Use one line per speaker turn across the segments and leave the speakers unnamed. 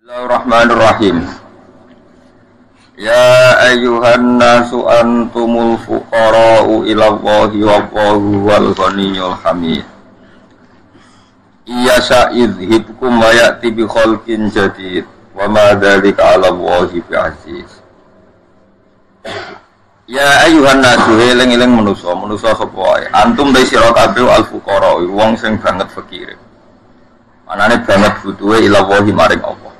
Bismillahirrahmanirrahim. Ya ayyuhan nasu antumul fuqara'u ilallahi wallahu wal ghaniyyul hamid. Iya sa'idhibkum wa ya'ti bi khalqin jadid wa ma dzalika 'ala Allahi bi'aziz. Ya ayyuhan nasu eling-eling manusa sapa wae. Antum ta sira kabeh al fuqara'u wong sing banget fakir. Manane banget butuhe ilallahi maring Allah.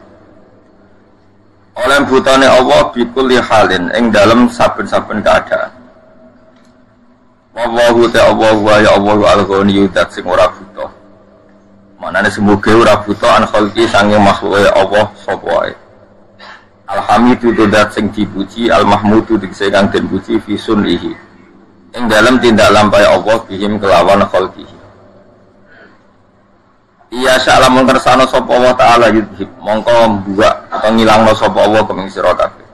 Oleh butane Allah bikul halin ing dalam saben-saben keadaan. Wallahu ta'ala wa ya Allah al-ghaniyyu dat sing ora butuh. Manane semoga ora butuh an khalqi sange makhluke Allah sapa wae. Alhamidu dat sing dipuji, al-mahmudu dikse kang den puji fi sunnihi. Ing dalam tindak lampahe Allah bihim kelawan khalqihi. Iya salam mengersano sapa wa ta'ala yudhib mongko mbuak atau ngilangno sapa Allah kuming sira kabeh.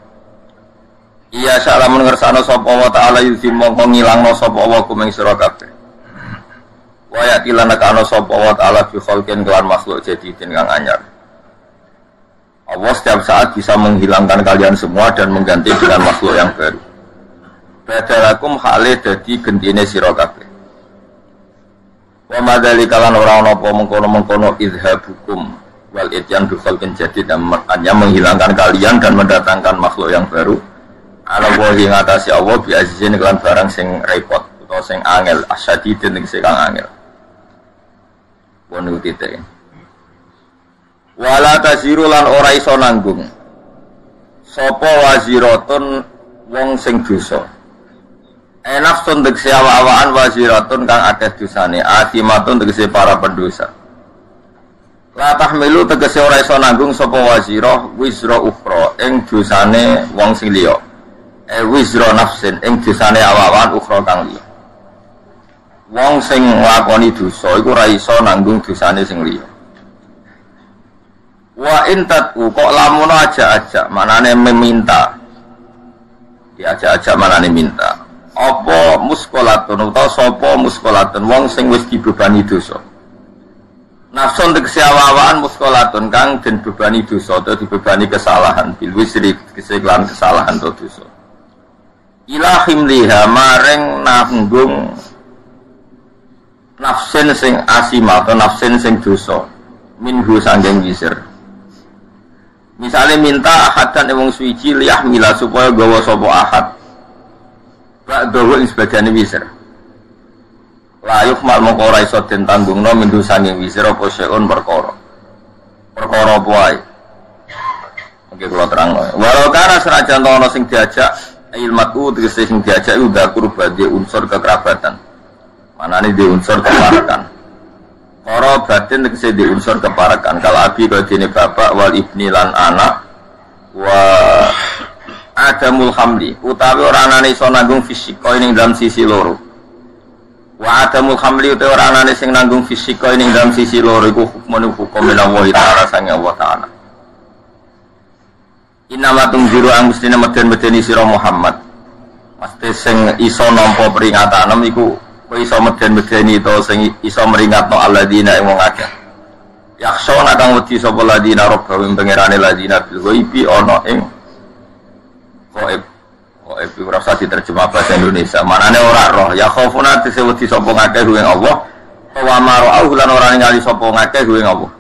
Iya salam mengersano sapa wa ta'ala yudhib mongko ngilangno sapa Allah kuming sira kabeh. Wa yatilana kana sapa wa ta'ala bi khalqin kelan makhluk jadidin kang anyar. Allah setiap saat bisa menghilangkan kalian semua dan mengganti dengan makhluk yang baru. Badalakum hale dadi gentine sira kabeh. Wa madzalika lan ora ana apa mengkono-mengkono idhabukum wal ityan bi khalqin jadid hanya menghilangkan kalian dan mendatangkan makhluk yang baru. Ala wa ing atase Allah bi azizin kelan barang sing repot utawa sing angel asyadidin sing kang angel. Wonu titik. Wala taziru lan ora iso nanggung sapa waziratun wong sing dosa. Nafsun tegese awak-awakan waziratun kang akeh dosane, asimatun tegese para pendosa. La tahmilu tegese ora iso nanggung sapa wazirah wizra ukhra ing dosane wong sing liya. Wizra nafsin ing dosane awak-awakan ukhra kang liya. Wong sing nglakoni dosa iku ora iso nanggung dosane sing liya. Wa intatu kok lamun aja-aja manane meminta. Diajak-ajak manane minta. Apa muskolatun utawa sapa muskolatun wong sing wis dibebani dosa. Nafsun tegese awak-awakan muskolatun kang den bebani dosa atau dibebani kesalahan bil wisri kesalahan kesalahan atau dosa. Ilahim liha maring nanggung nafsin sing asima atau nafsin sing dosa minhu sanggeng wisir. Misalnya minta ahadan wong suci liyah mila supaya gawa sapa ahad. Bak dawa ing sebagian wisir. Layuk mal mongko ora iso den tanggungno mindu sanging wisir apa seun perkara. Perkara apa wae. Oke kula terangno. Walau kana senajan ana sing diajak ilmatu tegese sing diajak iku dakur badhe unsur kekerabatan. Manane di unsur keparakan. Para batin tegese di unsur keparakan. Kal abi kaya dene bapak wal ibni lan anak wa adamul hamli utawi ora anane iso nanggung fisika ning dalam sisi loro. Wa adamul hamli utawi ora anane sing nanggung fisika ning dalam sisi loro iku hukmun hukum Allah taala sang Allah taala. Inama tungjiru ang mestine meden-medeni sira Muhammad. Mesti sing iso nampa peringatan iku kowe iso meden-medeni to sing iso meringatno alladzina ing wong akeh. Yakhshona kang wedi sapa ladina rabbahum pangerane ladina bil ghaibi ana ing Qoib ora usah diterjemah bahasa Indonesia. Manane ora roh. Ya khaufuna disewedi sapa ngakeh ing Allah. Wa mara'u lan ora ningali sapa ngakeh ing Allah.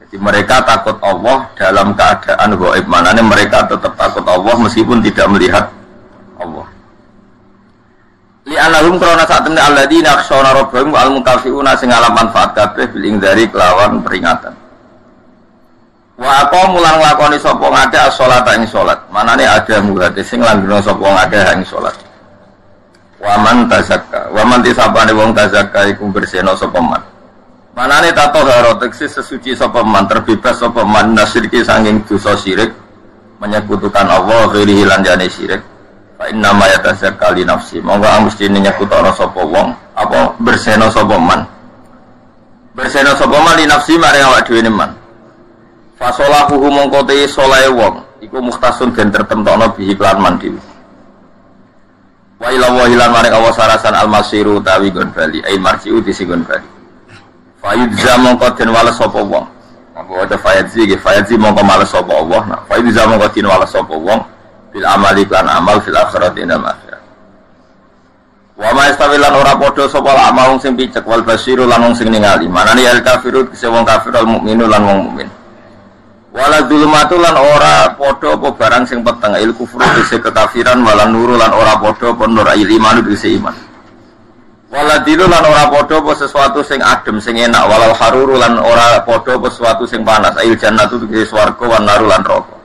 Jadi mereka takut Allah dalam keadaan ghaib. Manane mereka tetap takut Allah meskipun tidak melihat Allah. Li anahum krana sak temne alladzina yakhshawna rabbahum wal mutafiuna sing alam manfaat kabeh bil ingdari kelawan peringatan. Wa aqam mulang lakoni sapa ngake as-sholata ing salat. Manane ada muhate sing langgeng sapa ngake ing salat. Wa man tazakka, wa man tisabane wong tazakka iku bersihna sapa man. Manane tato haroteksi sesuci sapa man, terbebas sapa man nasirki saking dosa syirik, menyekutukan Allah ghairi lan jane syirik. Fa inna ma yatazakka li nafsi. Monggo mesti nyekutana sapa wong apa bersihna sapa man. Bersihna sapa man li nafsi maring awak dhewe man. Fasolahu mongko te solahe wong iku mukhtasun den tertemtokno bihi lan mandi. Wa ila wa hilan maring Allah sarasan al-masiru tawi gon bali ai marjiu disinggon bali. Fayudza mongko den wales sapa wong Abu ada fayadzi mongko males sapa Allah. Nah, fayadzi mongko din males sapa wong bil amali kan amal fil akhirat inda akhirat. Wa ma istawilan ora padha sapa amal wong sing picek wal basiru lan wong sing ningali. Manane al kafirut kese wong kafir al mukminu lan wong mukmin. Wala dzulumatu lan ora padha apa barang sing peteng il kufru kese kekafiran wala nuru lan ora padha apa nur il iman kese iman. Wala dilu lan ora padha apa sesuatu sing adem sing enak walal haruru lan ora padha apa sesuatu sing panas ail jannatu kese swarga wan naru lan neraka.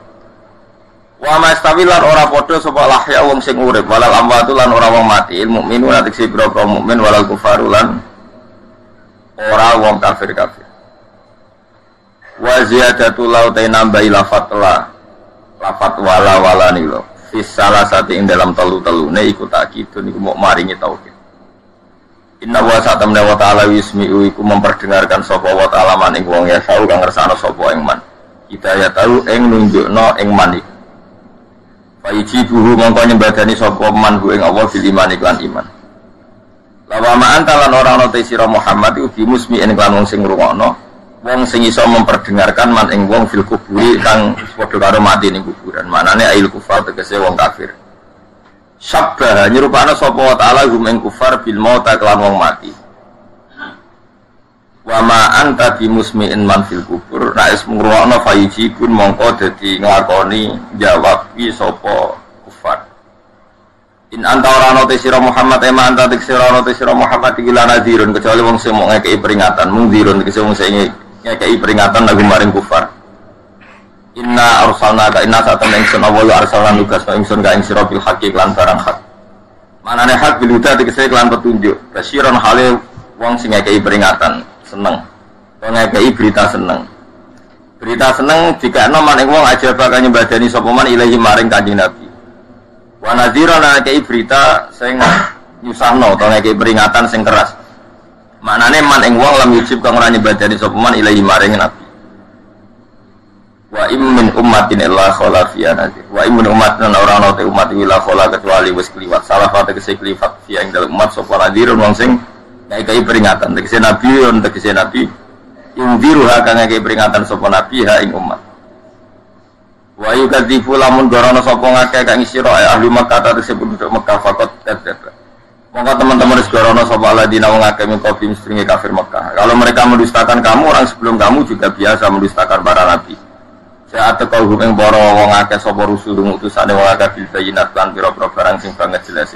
Wa mastawi lan ora padha sapa lahya wong sing urip walal amwatu lan ora wong mati ilmu minu lan tekse boro mukmin walal kufaru lan ora wong kafir. Wa ziyadatu law ta nambahi lafat wala nilo fis salasati ing dalam telu-telune iku takidun iku mau maringi tauhid. Inna wa sa'tamna wa ta'ala wismi'u iku memperdengarkan sapa wa ta'ala maning wong ya sau kang ngersano sapa ing man. Hidayah tahu ing nunjukno ing man iku. Fa ijibuhu mongko nyembadani sapa man ku ing Allah bil iman iklan iman. Lawa ma'an talan ora ana te sira Muhammad iku bimusmi'in kan wong sing ngrungokno, wong sing iso memperdengarkan man ing wong fil kuburi kang padha karo mati ning kuburan. Manane ail kufar tegese wong kafir. Sabbah nyerupana sapa wa ta'ala hum ing kufar bil maut kelan wong mati. Wa ma anta bimusmi'in man fil kubur nek is ngrungokno fayijibun mongko dadi nglakoni jawab pi sapa kufar. In anta ora ana te sira Muhammad ema anta te sira ana te sira Muhammad iki lan nazirun kecuali wong sing mau ngekeki peringatan mungdirun tegese wong sing ngekeki peringatan lagu maring kufar. Inna arsalna ka inna sa'atan ingsun awal arsalna nugas ingsun ka ing sira bil haqqi lan barang hak. Manane hak bil huda tegese lan petunjuk. Basyiron hale wong sing ngekeki peringatan seneng. Wong ngekeki berita seneng. Berita seneng dikakno maning wong aja bakal nyembadani sapa man ilahi maring Kanjeng Nabi. Wa nadhiran ngekeki berita sing nyusahno utawa ngekeki peringatan sing keras. Manane man ing wong lam yujib kang ora nyembadani sapa man ilahi maring Nabi. Wa immin ummatin illa khala fiya nadir. Wa immin ummatin ora ana te umat illa khala kecuali wis kliwat. Salah satu tegese kliwat fiya ing dalem umat sapa nadir wong sing ngekeki peringatan. Tegese nabi indiru ha kang ngekeki peringatan sapa nabi ha ing umat. Wa yukadzifu lamun gorono sapa ngakeh kang sira ahli Makkah tegese penduduk Mekah fakot kadzdzab. Monggo teman-teman wis gorono sapa alladzina wong akeh mingkobim seringe kafir Mekah. Kalau mereka mendustakan kamu, orang sebelum kamu juga biasa mendustakan para nabi. Saat kau ing para wong akeh sapa rusul utusane wong akeh bil bayinat lan pira-pira barang sing banget jelas.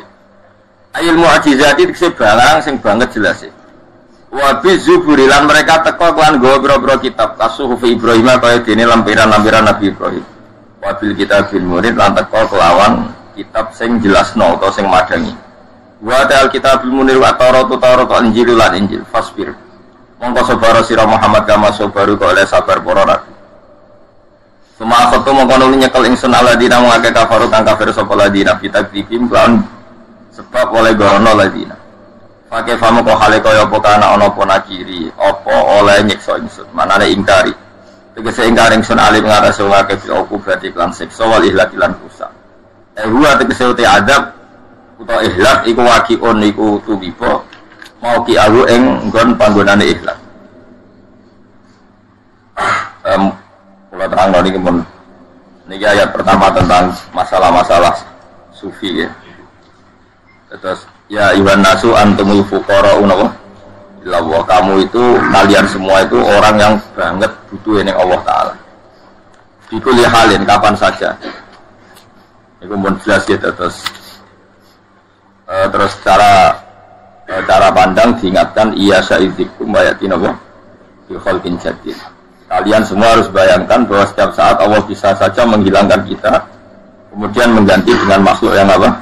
Ayil mu'jizati tekse barang sing banget jelas. Wa bi zuburi lan mereka teko lan nggawa pira-pira kitab kasuhuf Ibrahim kaya dene lampiran-lampiran Nabi Ibrahim. Wa bil kitabil murid lan teko kelawan kitab sing jelasno utawa sing madangi. Wa ta'al kitabil munir wa Taurat Injil lan Injil fasbir. Mongko sabar sira Muhammad kama sabaru kok oleh sabar para nabi. Suma akhatu mengkono nyekel ingsun aladina mengake kafaru kang kafir sapa ladina bitakdibim lan sebab oleh gorono ladina. Pakai famu kok hale kaya apa kana ana apa nakiri apa oleh nyiksa ingsun manane ingkari. Tegese ingkari ingsun ali ngatasi ngake bil aku berarti lan siksa wal ihlak lan rusak. Huwa tegese uti adab utawa ihlak iku waqi'un iku tuwiba mau ki alu ing nggon panggonane ihlak. Kalau terang ini ayat pertama tentang masalah-masalah sufi ya. Terus ya Yuhan nasu antumul fuqara unawa illallah, kamu itu kalian semua itu orang yang banget butuh ini Allah Ta'ala di kulli halin kapan saja. Itu pun jelas ya. Terus cara pandang diingatkan iya sya'idzikum bayatin Allah di khalqin jadid. Kalian semua harus bayangkan bahwa setiap saat Allah bisa saja menghilangkan kita, kemudian mengganti dengan makhluk yang apa?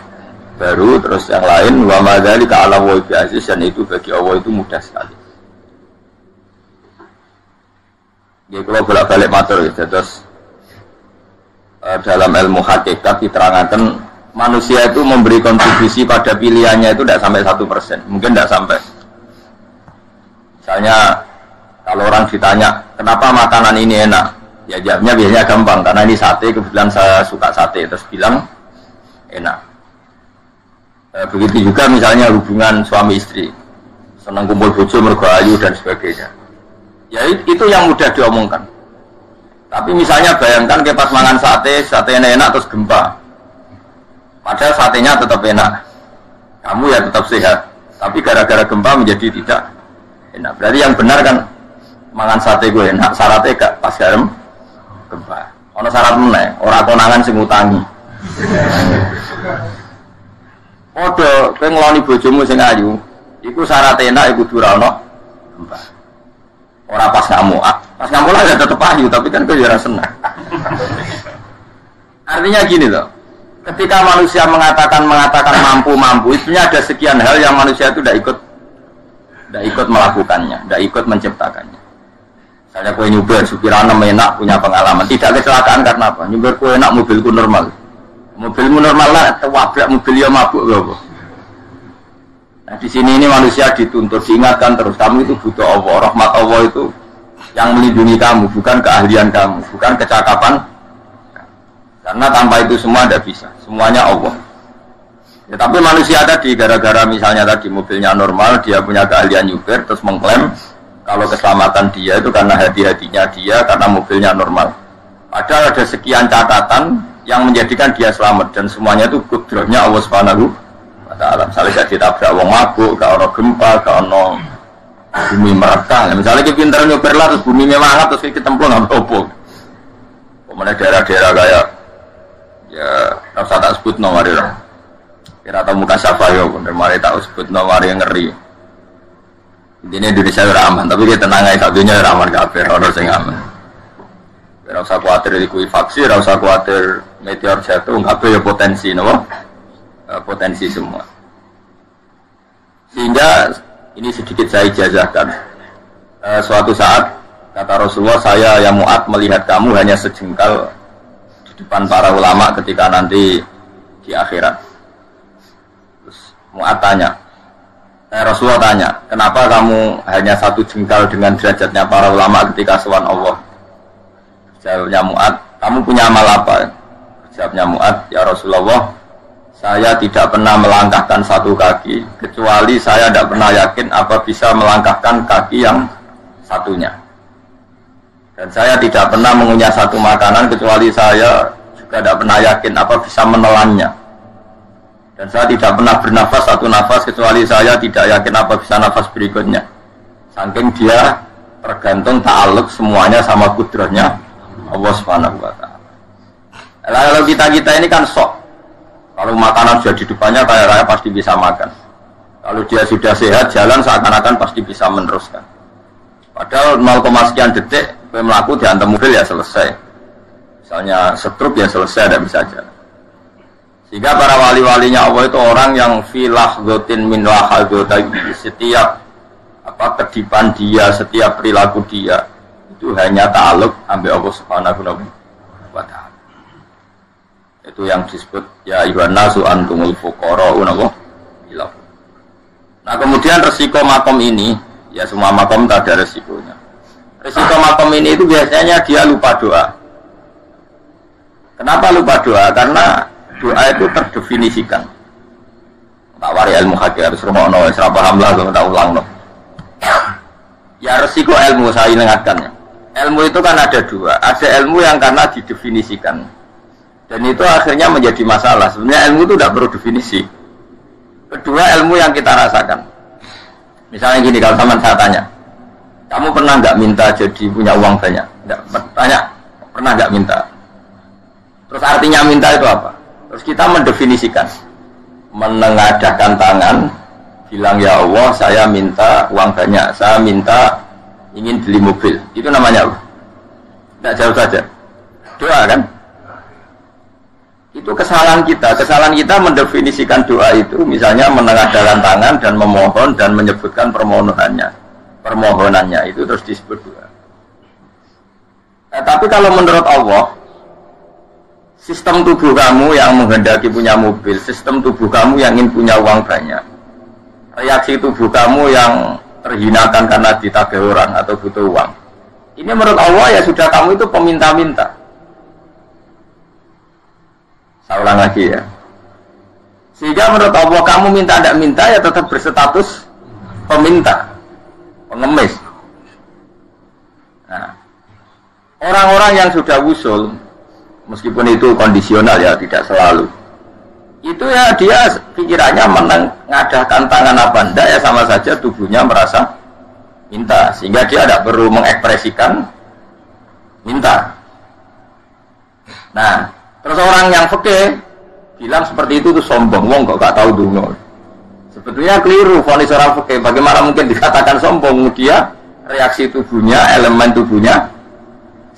Baru, terus yang lain. Wa ma dzalika 'ala Allahi bi'aziz, dan itu bagi Allah itu mudah sekali. Ya kalau bolak-balik matur ya, terus dalam ilmu hakikat diterangkan manusia itu memberi kontribusi pada pilihannya itu tidak sampai 1%, mungkin tidak sampai. Misalnya kalau orang ditanya, kenapa makanan ini enak? Ya jawabnya biasanya gampang, karena ini sate, kebetulan saya suka sate, terus bilang enak. Begitu juga misalnya hubungan suami istri, senang kumpul bojo, mergo ayu dan sebagainya. Ya itu yang mudah diomongkan. Tapi misalnya bayangkan ke pas mangan sate enak terus gempa. Padahal satenya tetap enak. Kamu ya tetap sehat. Tapi gara-gara gempa menjadi tidak enak. Berarti yang benar kan mangan sate gue enak, syaratnya gak pas garam gempa. Ono syarat meneh, ora konangan sing ngutangi. Padha kowe ngloni bojomu sing ayu, iku syarat enak iku ora ono gempa. Ora pas kamu, pas kamu lah ya tetep ayu, tapi kan kowe ora seneng. Artinya gini loh. Ketika manusia mengatakan mampu, itu ada sekian hal yang manusia itu tidak ikut melakukannya, tidak ikut menciptakannya. Misalnya kue nyuber, supirana enak, punya pengalaman, tidak kecelakaan karena apa? Nyuber kue enak, mobilku normal. Mobilmu normal lah, wabrak mobil ya mabuk loh. Nah di sini ini manusia dituntut, diingatkan terus, kamu itu butuh Allah, rahmat Allah itu yang melindungi kamu, bukan keahlian kamu, bukan kecakapan. Karena tanpa itu semua tidak bisa, semuanya Allah. Ya, tapi manusia tadi gara-gara misalnya tadi mobilnya normal, dia punya keahlian nyuber, terus mengklaim kalau keselamatan dia itu karena hati-hatinya dia, karena mobilnya normal. Padahal ada sekian catatan yang menjadikan dia selamat dan semuanya itu kudrahnya Allah Subhanahu wa Ta'ala. Misalnya jadi tabrak wong mabuk, gak ono gempa, gak ono bumi merekah. Misalnya kita pintar nyuber lah, terus bumi memang terus kita templung nggak apa-apa. Kemudian daerah-daerah kayak ya rasa tak sebut nomor itu. Kira tahu muka siapa ya, bener mari tak sebut nomor yang ngeri. Intinya Indonesia aman, tapi kita tenang aja satunya aman kabeh, ora sing aman. Ora usah kuwatir likuifaksi, ora usah kuwatir meteor jatuh, kabeh ya potensi napa? Potensi semua. Sehingga ini sedikit saya ijazahkan. Suatu saat kata Rasulullah, saya yang Mu'ad melihat kamu hanya sejengkal di depan para ulama ketika nanti di akhirat. Terus Mu'ad tanya, Rasulullah tanya, kenapa kamu hanya satu jengkal dengan derajatnya para ulama ketika sowan Allah? Jawabnya Mu'ad, kamu punya amal apa? Jawabnya Mu'ad, ya Rasulullah, saya tidak pernah melangkahkan satu kaki, kecuali saya tidak pernah yakin apa bisa melangkahkan kaki yang satunya. Dan saya tidak pernah mengunyah satu makanan, kecuali saya juga tidak pernah yakin apa bisa menelannya. Dan saya tidak pernah bernafas satu nafas, kecuali saya tidak yakin apa bisa nafas berikutnya. Saking dia tergantung ta'aluk semuanya sama kudrahnya Allah Subhanahu wa Ta'ala. Kalau kita ini kan sok. Kalau makanan sudah di depannya kaya raya pasti bisa makan. Kalau dia sudah sehat, jalan seakan-akan pasti bisa meneruskan. Padahal 0, sekian detik melaku dihantam mobil ya selesai. Misalnya stroke ya selesai, tidak bisa jalan. Sehingga para wali-walinya Allah itu orang yang filah gotin min wahal setiap kedipan dia, setiap perilaku dia itu hanya ta'aluk ambil Allah Subhanahu wa Ta'ala. Itu yang disebut ya ayyuhan nasu antumul fuqara'u ila. Nah kemudian resiko makom ini, ya semua makom tak ada resikonya. Resiko makom ini itu biasanya dia lupa doa. Kenapa lupa doa? Karena doa itu terdefinisikan. Tak wari ilmu hakir harus rumono, serah paham lah kalau tak ulang no. Ya resiko ilmu saya ingatkan. Ilmu itu kan ada dua. Ada ilmu yang karena didefinisikan. Dan itu akhirnya menjadi masalah. Sebenarnya ilmu itu tidak perlu definisi. Kedua ilmu yang kita rasakan. Misalnya gini, kalau sama saya tanya, kamu pernah nggak minta jadi punya uang banyak? Nggak, tanya, pernah nggak minta? Terus artinya minta itu apa? Terus kita mendefinisikan, menengadahkan tangan, bilang ya Allah, saya minta uang banyak, saya minta ingin beli mobil. Itu namanya apa? Tidak jauh saja. Doa kan? Itu kesalahan kita. Kesalahan kita mendefinisikan doa itu, misalnya menengadahkan tangan dan memohon dan menyebutkan permohonannya itu terus disebut doa. Tapi kalau menurut Allah, sistem tubuh kamu yang menghendaki punya mobil, sistem tubuh kamu yang ingin punya uang banyak, reaksi tubuh kamu yang terhinakan karena ditagih orang atau butuh uang, ini menurut Allah ya sudah kamu itu peminta-minta. Saya ulang lagi ya. Sehingga menurut Allah kamu minta tidak minta ya tetap berstatus peminta, pengemis. Nah, Orang-orang yang sudah wusul, meskipun itu kondisional ya, tidak selalu. Itu ya dia pikirannya mengadakan tangan apa enggak ya sama saja tubuhnya merasa minta, sehingga dia tidak perlu mengekspresikan minta. Nah, terus orang yang fikih bilang seperti itu tuh sombong, wong kok gak tahu dungo. Sebetulnya keliru vonis orang fikih. Bagaimana mungkin dikatakan sombong? Dia reaksi tubuhnya, elemen tubuhnya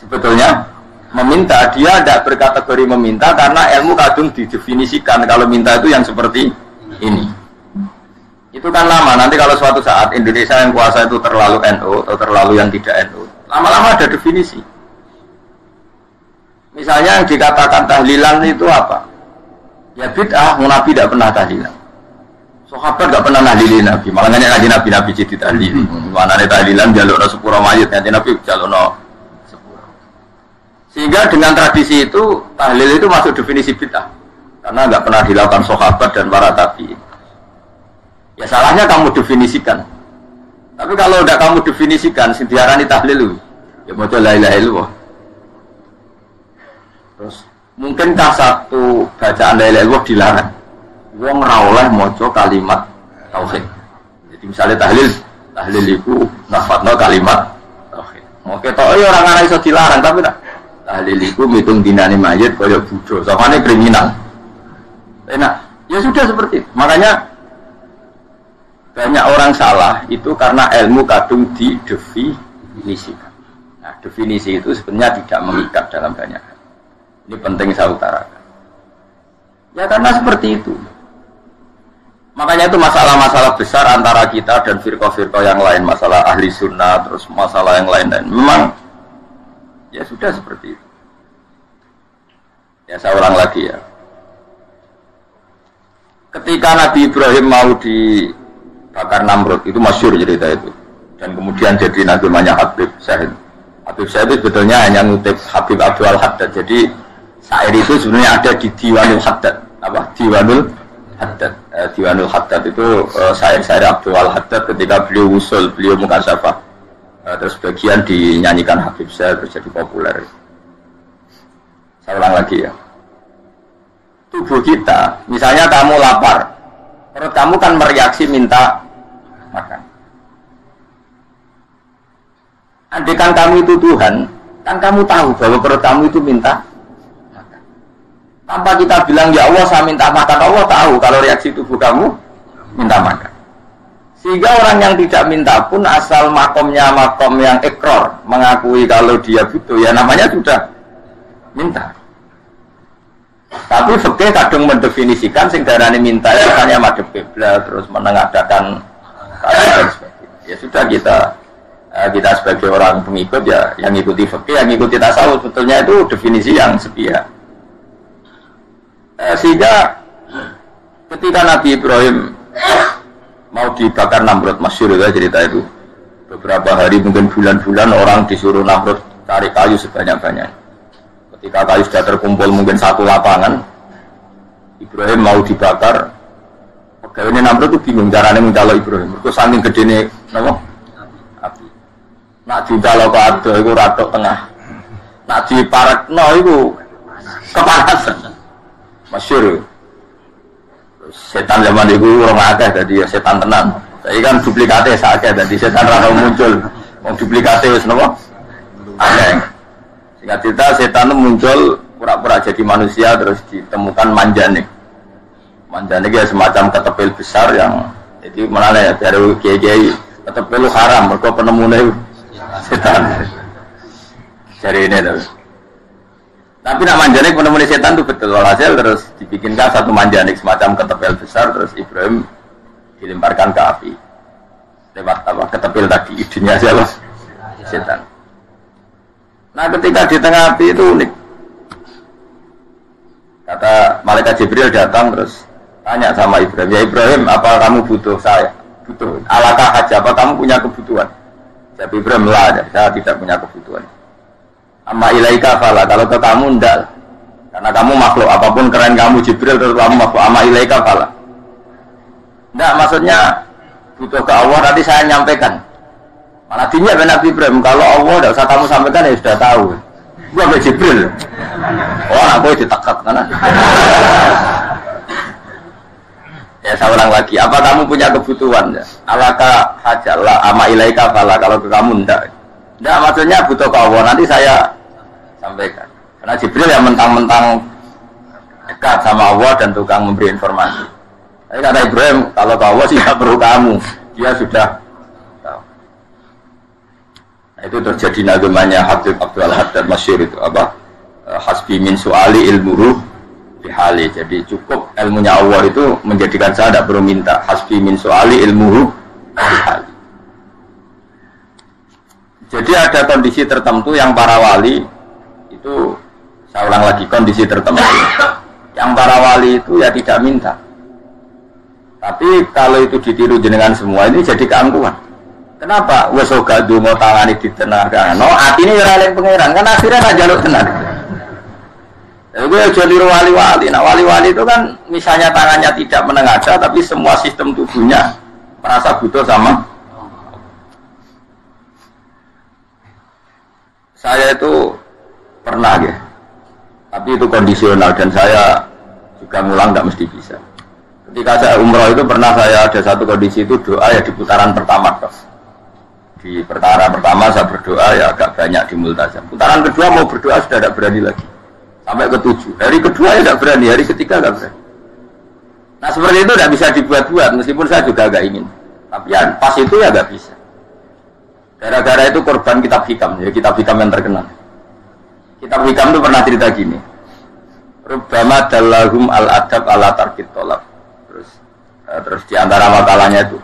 sebetulnya meminta. Dia tidak berkategori meminta karena ilmu kadung didefinisikan kalau minta itu yang seperti ini. Itu kan lama. Nanti kalau suatu saat Indonesia yang kuasa itu terlalu NU atau terlalu yang tidak NU, lama-lama ada definisi. Misalnya yang dikatakan tahlilan itu apa? Ya bid'ah, Nabi tidak pernah tahlilan. Sahabat tidak pernah nahlilin Nabi. Malah nanya Nabi jadi tahlili. Mana ada tahlilan jalur sepura mayit, nanti Nabi jalur sepura. Sehingga dengan tradisi itu tahlil itu masuk definisi bid'ah karena nggak pernah dilakukan sahabat dan para tabi'in. Ya salahnya kamu definisikan. Tapi kalau udah kamu definisikan, sindiarani tahlil, ya mau la ilaha illallah. Terus mungkinkah satu bacaan la ilaha illallah dilarang? Wong ora oleh maca kalimat tauhid. Jadi misalnya tahlil itu nafatno kalimat tauhid. Mau ketok ya orang ana iso dilarang tapi tak tahlil itu mitung dinane mayit kaya budo, samane kriminal. Enak. Ya sudah seperti itu. Makanya banyak orang salah itu karena ilmu kadung didefinisikan. Nah, definisi itu sebenarnya tidak mengikat dalam banyak hal. Ini penting saya utarakan. Ya karena seperti itu. Makanya itu masalah-masalah besar antara kita dan firqah-firqah yang lain, masalah ahli sunnah, terus masalah yang lain-lain. Memang ya sudah seperti itu. Ya saya ulang lagi ya. Ketika Nabi Ibrahim mau dibakar Namrud, itu masyhur cerita itu. Dan kemudian jadi namanya Habib Syahid. Habib Syahid sebetulnya hanya ngutip Habib Abdul Haddad. Jadi syair itu sebenarnya ada di Diwanul Haddad. Apa? Diwanul Haddad. Diwanul Haddad itu syair-syair Abdul Haddad ketika beliau usul, beliau mukasyafah. Terus bagian dinyanyikan Habib Syahid terus jadi populer. Saya ulang lagi ya. Tubuh kita, misalnya kamu lapar, perut kamu kan mereaksi minta makan. Andaikan kamu itu Tuhan, kan kamu tahu bahwa perut kamu itu minta makan. Tanpa kita bilang ya Allah saya minta makan, Allah tahu kalau reaksi tubuh kamu minta makan. Sehingga orang yang tidak minta pun asal makomnya makom yang ikrar, mengakui kalau dia butuh, ya namanya sudah minta. Tapi fikih kadung mendefinisikan sing darane minta itu hanya madhep kiblat terus menengadakan dan sebagainya. Ya sudah kita sebagai orang pengikut ya yang ikuti fikih, yang ikuti tasawuf sebetulnya itu definisi yang sepihak. Sehingga ketika Nabi Ibrahim mau dibakar Namrud, masyhur ya cerita itu. Beberapa hari mungkin bulan-bulan orang disuruh Namrud cari kayu sebanyak-banyaknya. Ketika kayu sudah terkumpul mungkin satu lapangan, Ibrahim mau dibakar. Pegawainya Namrud itu bingung caranya mencalok Ibrahim. Itu saking gedene napa? Api. Nak dicalok ke ado itu ratok tengah. Nak diparekno itu kepanasan. Masyhur. Setan zaman itu orang akeh dadi setan tenan. Saiki kan duplikate sakake dadi setan ra muncul. Wong duplikate wis napa? Akeh. Singkat cerita setan itu muncul pura-pura jadi manusia terus ditemukan manjanik. Manjanik ya semacam ketepil besar yang jadi mana ya dari kiai ketepil haram mereka penemunya setan. Jadi ini terus. Tapi nak manjanik penemunya setan itu betul walhasil terus dibikinkan satu manjanik semacam ketepil besar terus Ibrahim dilemparkan ke api. Lewat apa ketepil tadi idenya siapa? Setan. Nah ketika di tengah api itu unik. Kata malaikat Jibril datang terus tanya sama Ibrahim, ya Ibrahim apa kamu butuh saya? Butuh. Alakah haja apa kamu punya kebutuhan? Jadi Ibrahim lah, saya tidak punya kebutuhan. Amma ilaika fala, kalau ke kamu enggak. Karena kamu makhluk, apapun keren kamu Jibril terus kamu makhluk. Amma ilaika fala. Enggak, maksudnya butuh ke Allah nanti saya nyampaikan. Malah dinya Nabi Ibrahim, kalau Allah tidak usah kamu sampaikan ya sudah tahu. Gua be Jibril. Oh, aku ditekak kan. Ya saya ulang lagi, apa kamu punya kebutuhan? Ya? Alaka hajalah ama ilaika fala, kalau ke kamu enggak. Enggak, maksudnya butuh ke Allah, nanti saya sampaikan. Karena Jibril yang mentang-mentang dekat sama Allah dan tukang memberi informasi. Tapi kata Ibrahim, kalau ke Allah sih tidak perlu kamu, dia sudah tahu. Nah, itu terjadi nagamanya Habib Abdul Haddad Masyhur itu apa? Hasbi min su'ali ilmuhu bihali. Jadi cukup ilmunya Allah itu menjadikan saya tidak perlu minta. Hasbi min su'ali ilmuhu bihali. Jadi ada kondisi tertentu yang para wali itu, saya ulang lagi, kondisi tertentu yang para wali itu ya tidak minta. Tapi kalau itu ditiru jenengan semua ini jadi keangkuhan. Kenapa? Wes ora ndonga tangane ditenangkan. No, atine ora eling pangeran, kan akhirnya tak jaluk tenan. Gue jadi wali-wali. Nah wali-wali itu kan misalnya tangannya tidak menengadah, tapi semua sistem tubuhnya merasa butuh sama. Saya itu pernah ya, tapi itu kondisional dan saya juga ngulang tidak mesti bisa. Ketika saya umroh itu pernah saya ada satu kondisi itu doa ya di putaran pertama. Di putaran pertama saya berdoa ya agak banyak di multazam. Putaran kedua mau berdoa sudah tidak berani lagi. Sampai ke-7. Hari kedua ya tidak berani, hari ketiga tidak berani. Nah seperti itu tidak bisa dibuat-buat, meskipun saya juga agak ingin. Tapi ya pas itu ya tidak bisa. Gara-gara itu korban kitab hikam, ya kitab hikam yang terkenal. Kitab hikam itu pernah cerita gini. Rubbama dallahum al-adab ala tarkit tolab. Terus di antara makalahnya itu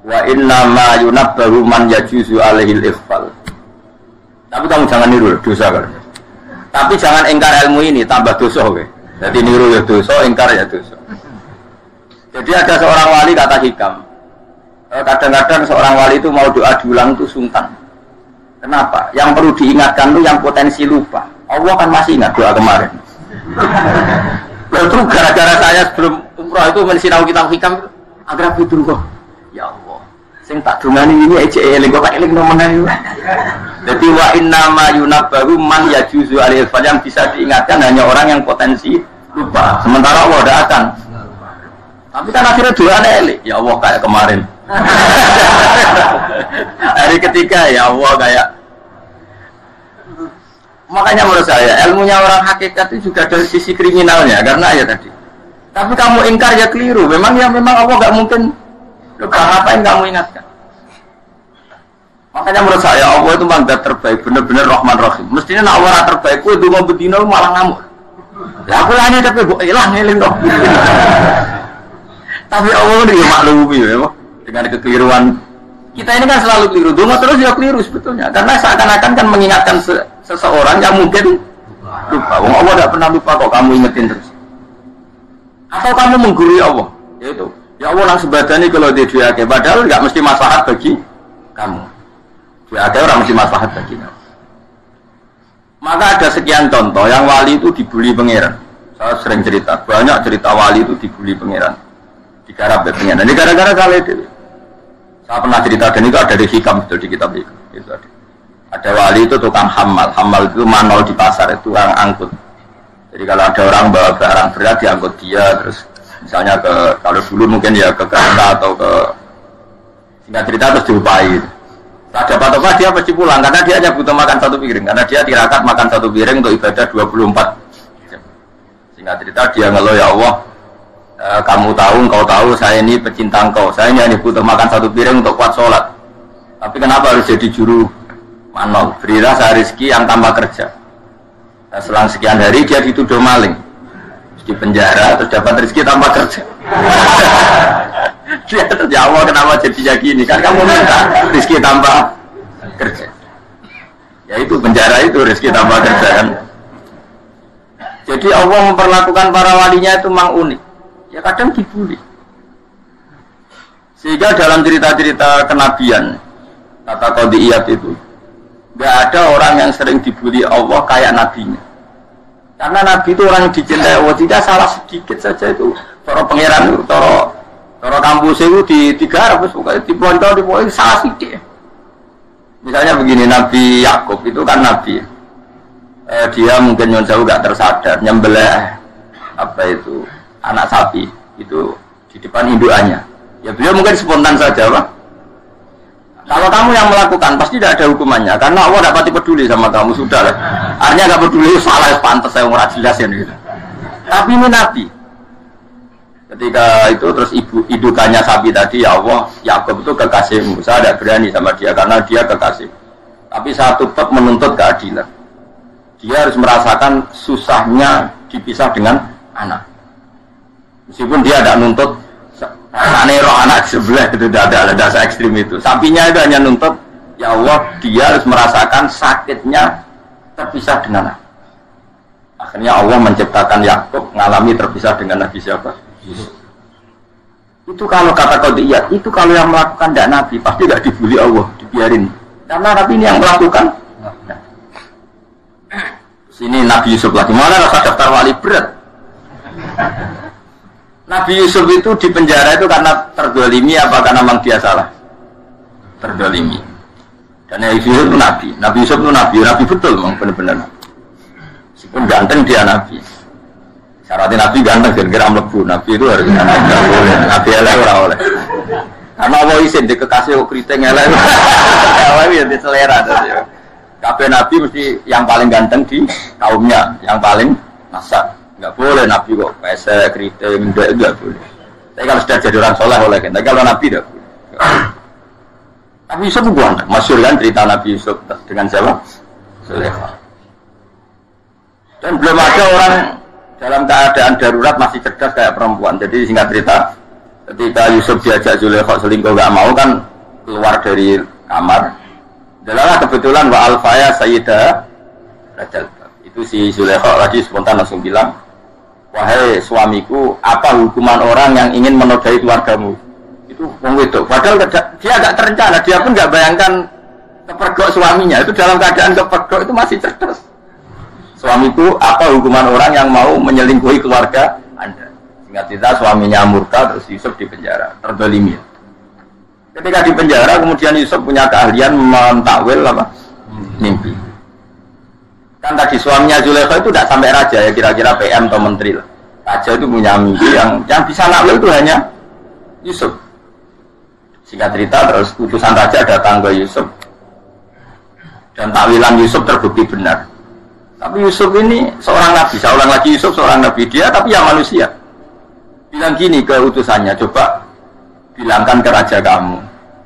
wa inna ma yunabbahu man yajuzu alaihil ikhfal. Tapi kamu jangan niru dosa kan. Tapi jangan ingkar ilmu ini, tambah dosa kowe. Jadi niru ya dosa, ingkar ya dosa. Jadi ada seorang wali kata hikam. Kadang-kadang seorang wali itu mau doa diulang itu sungkan. Kenapa? Yang perlu diingatkan itu yang potensi lupa. Allah kan masih ingat doa kemarin. Lalu gara-gara saya sebelum umrah itu mensinau kitab hikam itu agar fitur kok. Ya Allah, sing tak dungani ini aja eling kok eling nomenan. Jadi wa inna ma yunabbahu man yajuzu alaihi yang bisa diingatkan hanya orang yang potensi lupa. Sementara Allah tidak akan. Tapi kan akhirnya doanya eling. Ya Allah kayak kemarin. Hari ketiga ya Allah kayak. Makanya menurut saya ilmunya orang hakikat itu juga dari sisi kriminalnya karena ya tadi. Tapi kamu ingkar ya keliru. Memang Allah nggak mungkin lupa, ngapain kamu ingatkan? Makanya menurut saya Allah itu mandat terbaik, benar-benar Rahman Rahim. Mestinya nak Allah terbaik, itu mau bedino malah ngamuk. Ya aku lah ini tapi gue hilang ngiling dong. Tapi Allah ini maklumi ya, dengan kekeliruan. Kita ini kan selalu keliru, donga terus ya keliru sebetulnya. Karena seakan-akan kan mengingatkan seseorang yang mungkin lupa. Allah tidak pernah lupa kok kamu ingetin terus. Atau kamu menggurui Allah, yaitu ya Allah langsung badani kalau dia diake, padahal nggak mesti maslahat bagi kamu. Diake orang mesti maslahat bagi kamu. Maka ada sekian contoh yang wali itu dibully pangeran. Saya sering cerita, banyak cerita wali itu dibully pangeran, digarap pangeran. Ini gara-gara kali itu. Saya pernah cerita dan itu ada di hikam itu di kitab itu. Ada wali itu tukang hamal itu manol di pasar itu tukang angkut. Jadi kalau ada orang bawa barang berat diangkut dia, terus misalnya kalau dulu mungkin ya ke Jakarta atau ke singkat cerita terus diupai. Tak dapat apa dia pasti pulang karena dia hanya butuh makan satu piring karena dia tirakat makan satu piring untuk ibadah 24 jam. Singkat cerita dia ngeluh ya Allah. Kamu tahu, engkau tahu saya ini pecinta engkau, saya hanya butuh makan satu piring untuk kuat sholat. Tapi kenapa harus jadi juru manol? Berilah saya rezeki yang tambah kerja. Nah, selang sekian hari dia dituduh maling, di penjara, terus dapat rezeki tambah kerja. Dia ya Allah kenapa jadinya gini? Kan kamu minta rezeki tambah kerja. Ya itu penjara itu rezeki tambah kerja kan. Jadi Allah memperlakukan para walinya itu memang unik. Ya kadang dibully. Sehingga dalam cerita-cerita kenabian kata Qadiyat itu nggak ada orang yang sering dibully Allah kayak nabinya. Karena nabi itu orang yang dicintai Allah, tidak salah sedikit saja itu cara pangeran itu, cara kampus itu digarap pokoknya dipontol salah sedikit. Misalnya begini, Nabi Yakub itu kan nabi. dia mungkin nyon jauh gak tersadar nyembelih apa itu anak sapi itu di depan indukannya. Ya beliau mungkin spontan saja, Pak. Kalau kamu yang melakukan pasti tidak ada hukumannya karena Allah tidak pati peduli sama kamu sudah lah. Artinya nggak peduli salah pantas saya ora jelas ya gitu. Tapi ini Nabi. Ketika itu terus indukannya sapi tadi, ya Allah, Yakub itu kekasihmu. Saya tidak berani sama dia karena dia kekasih. Tapi saya tetap menuntut keadilan. Dia harus merasakan susahnya dipisah dengan anak. Meskipun dia tidak nuntut roh anak sebelah itu tidak ada dasar ekstrim itu. Sapinya itu hanya nuntut, ya Allah, dia harus merasakan sakitnya terpisah dengan anak. Akhirnya Allah menciptakan Yakub mengalami terpisah dengan Nabi siapa? Yusuf. Itu kalau kata Qadiyat, itu kalau yang melakukan tidak Nabi pasti tidak dibully Allah, dibiarin. Karena Nabi ini yang melakukan. Sini Nabi Yusuf lagi, mana rasa daftar wali berat? Nabi Yusuf itu di penjara itu karena terdolimi apa karena memang dia salah? Terdolimi. Dan Nabi Yusuf itu Nabi. Nabi Yusuf itu Nabi betul memang benar-benar. Meskipun ganteng dia Nabi. Syaratnya Nabi ganteng kira-kira mlebu. Nabi itu harus ganteng. Tidak boleh. Nabi elek ora oleh. Karena Allah izin di kekasih keriting elek. Allah ya di selera. Kabeh Nabi mesti yang paling ganteng di kaumnya, yang paling nasab. Enggak boleh Nabi kok pesek, keriting, enggak boleh. Tapi kalau sudah jadi orang soleh boleh kan. Tapi kalau Nabi tidak boleh. Nabi Yusuf itu ganteng. Masyhur kan cerita Nabi Yusuf dengan siapa? Zulaikha. Dan belum ada orang dalam keadaan darurat masih cerdas kayak perempuan. Jadi singkat cerita, ketika Yusuf diajak Zulaikha selingkuh enggak mau kan keluar dari kamar. Adalah kebetulan wa alfaya sayyidah Rajal. Itu si Zulaikha tadi spontan langsung bilang, wahai suamiku, apa hukuman orang yang ingin menodai keluargamu? Itu wong wedok. Padahal dia agak terencana, dia pun nggak bayangkan kepergok suaminya. Itu dalam keadaan kepergok itu masih cerdas. Suamiku, apa hukuman orang yang mau menyelingkuhi keluarga Anda? Singkat cerita suaminya murka, terus Yusuf di penjara, terdolimi. Ketika di penjara, kemudian Yusuf punya keahlian mentakwil apa? Mimpi. Kan tadi suaminya Zulaikha itu tidak sampai raja ya, kira-kira PM atau menteri lah. Raja itu punya mimpi yang bisa nakwil itu hanya Yusuf. Singkat cerita, terus utusan raja datang ke Yusuf dan takwilan Yusuf terbukti benar. Tapi Yusuf ini seorang nabi, saya ulang lagi Yusuf seorang nabi dia, tapi ya manusia. Bilang gini ke utusannya, coba bilangkan ke raja kamu,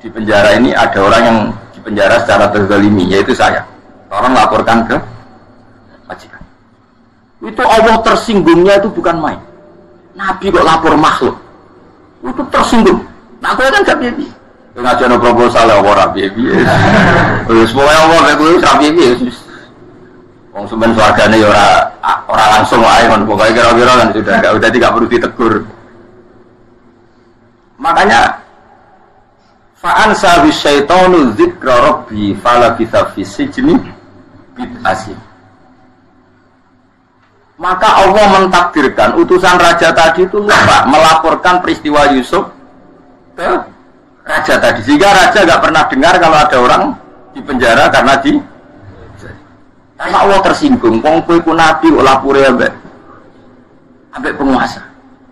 di penjara ini ada orang yang di penjara secara terzalimi, yaitu saya. Orang laporkan ke majikan. Itu Allah tersinggungnya itu bukan main. Nabi kok lapor makhluk, itu tersinggung. Nah aku kan gak bibi. Ngajar proposal ya orang bibi. Semuanya Allah begitu rabi. Wong sebenarnya suarganya ya orang langsung aja, pokoknya kira-kira kan sudah tidak perlu ditegur. Makanya fa'ansa bisyaitonu dzikra rabbi falabitha fi sijni bid'asin. Maka Allah mentakdirkan utusan raja tadi itu lupa melaporkan peristiwa Yusuf ke raja tadi, sehingga raja gak pernah dengar kalau ada orang di penjara karena Allah tersinggung. Wong kowe ku nabi kok lapore ambek penguasa.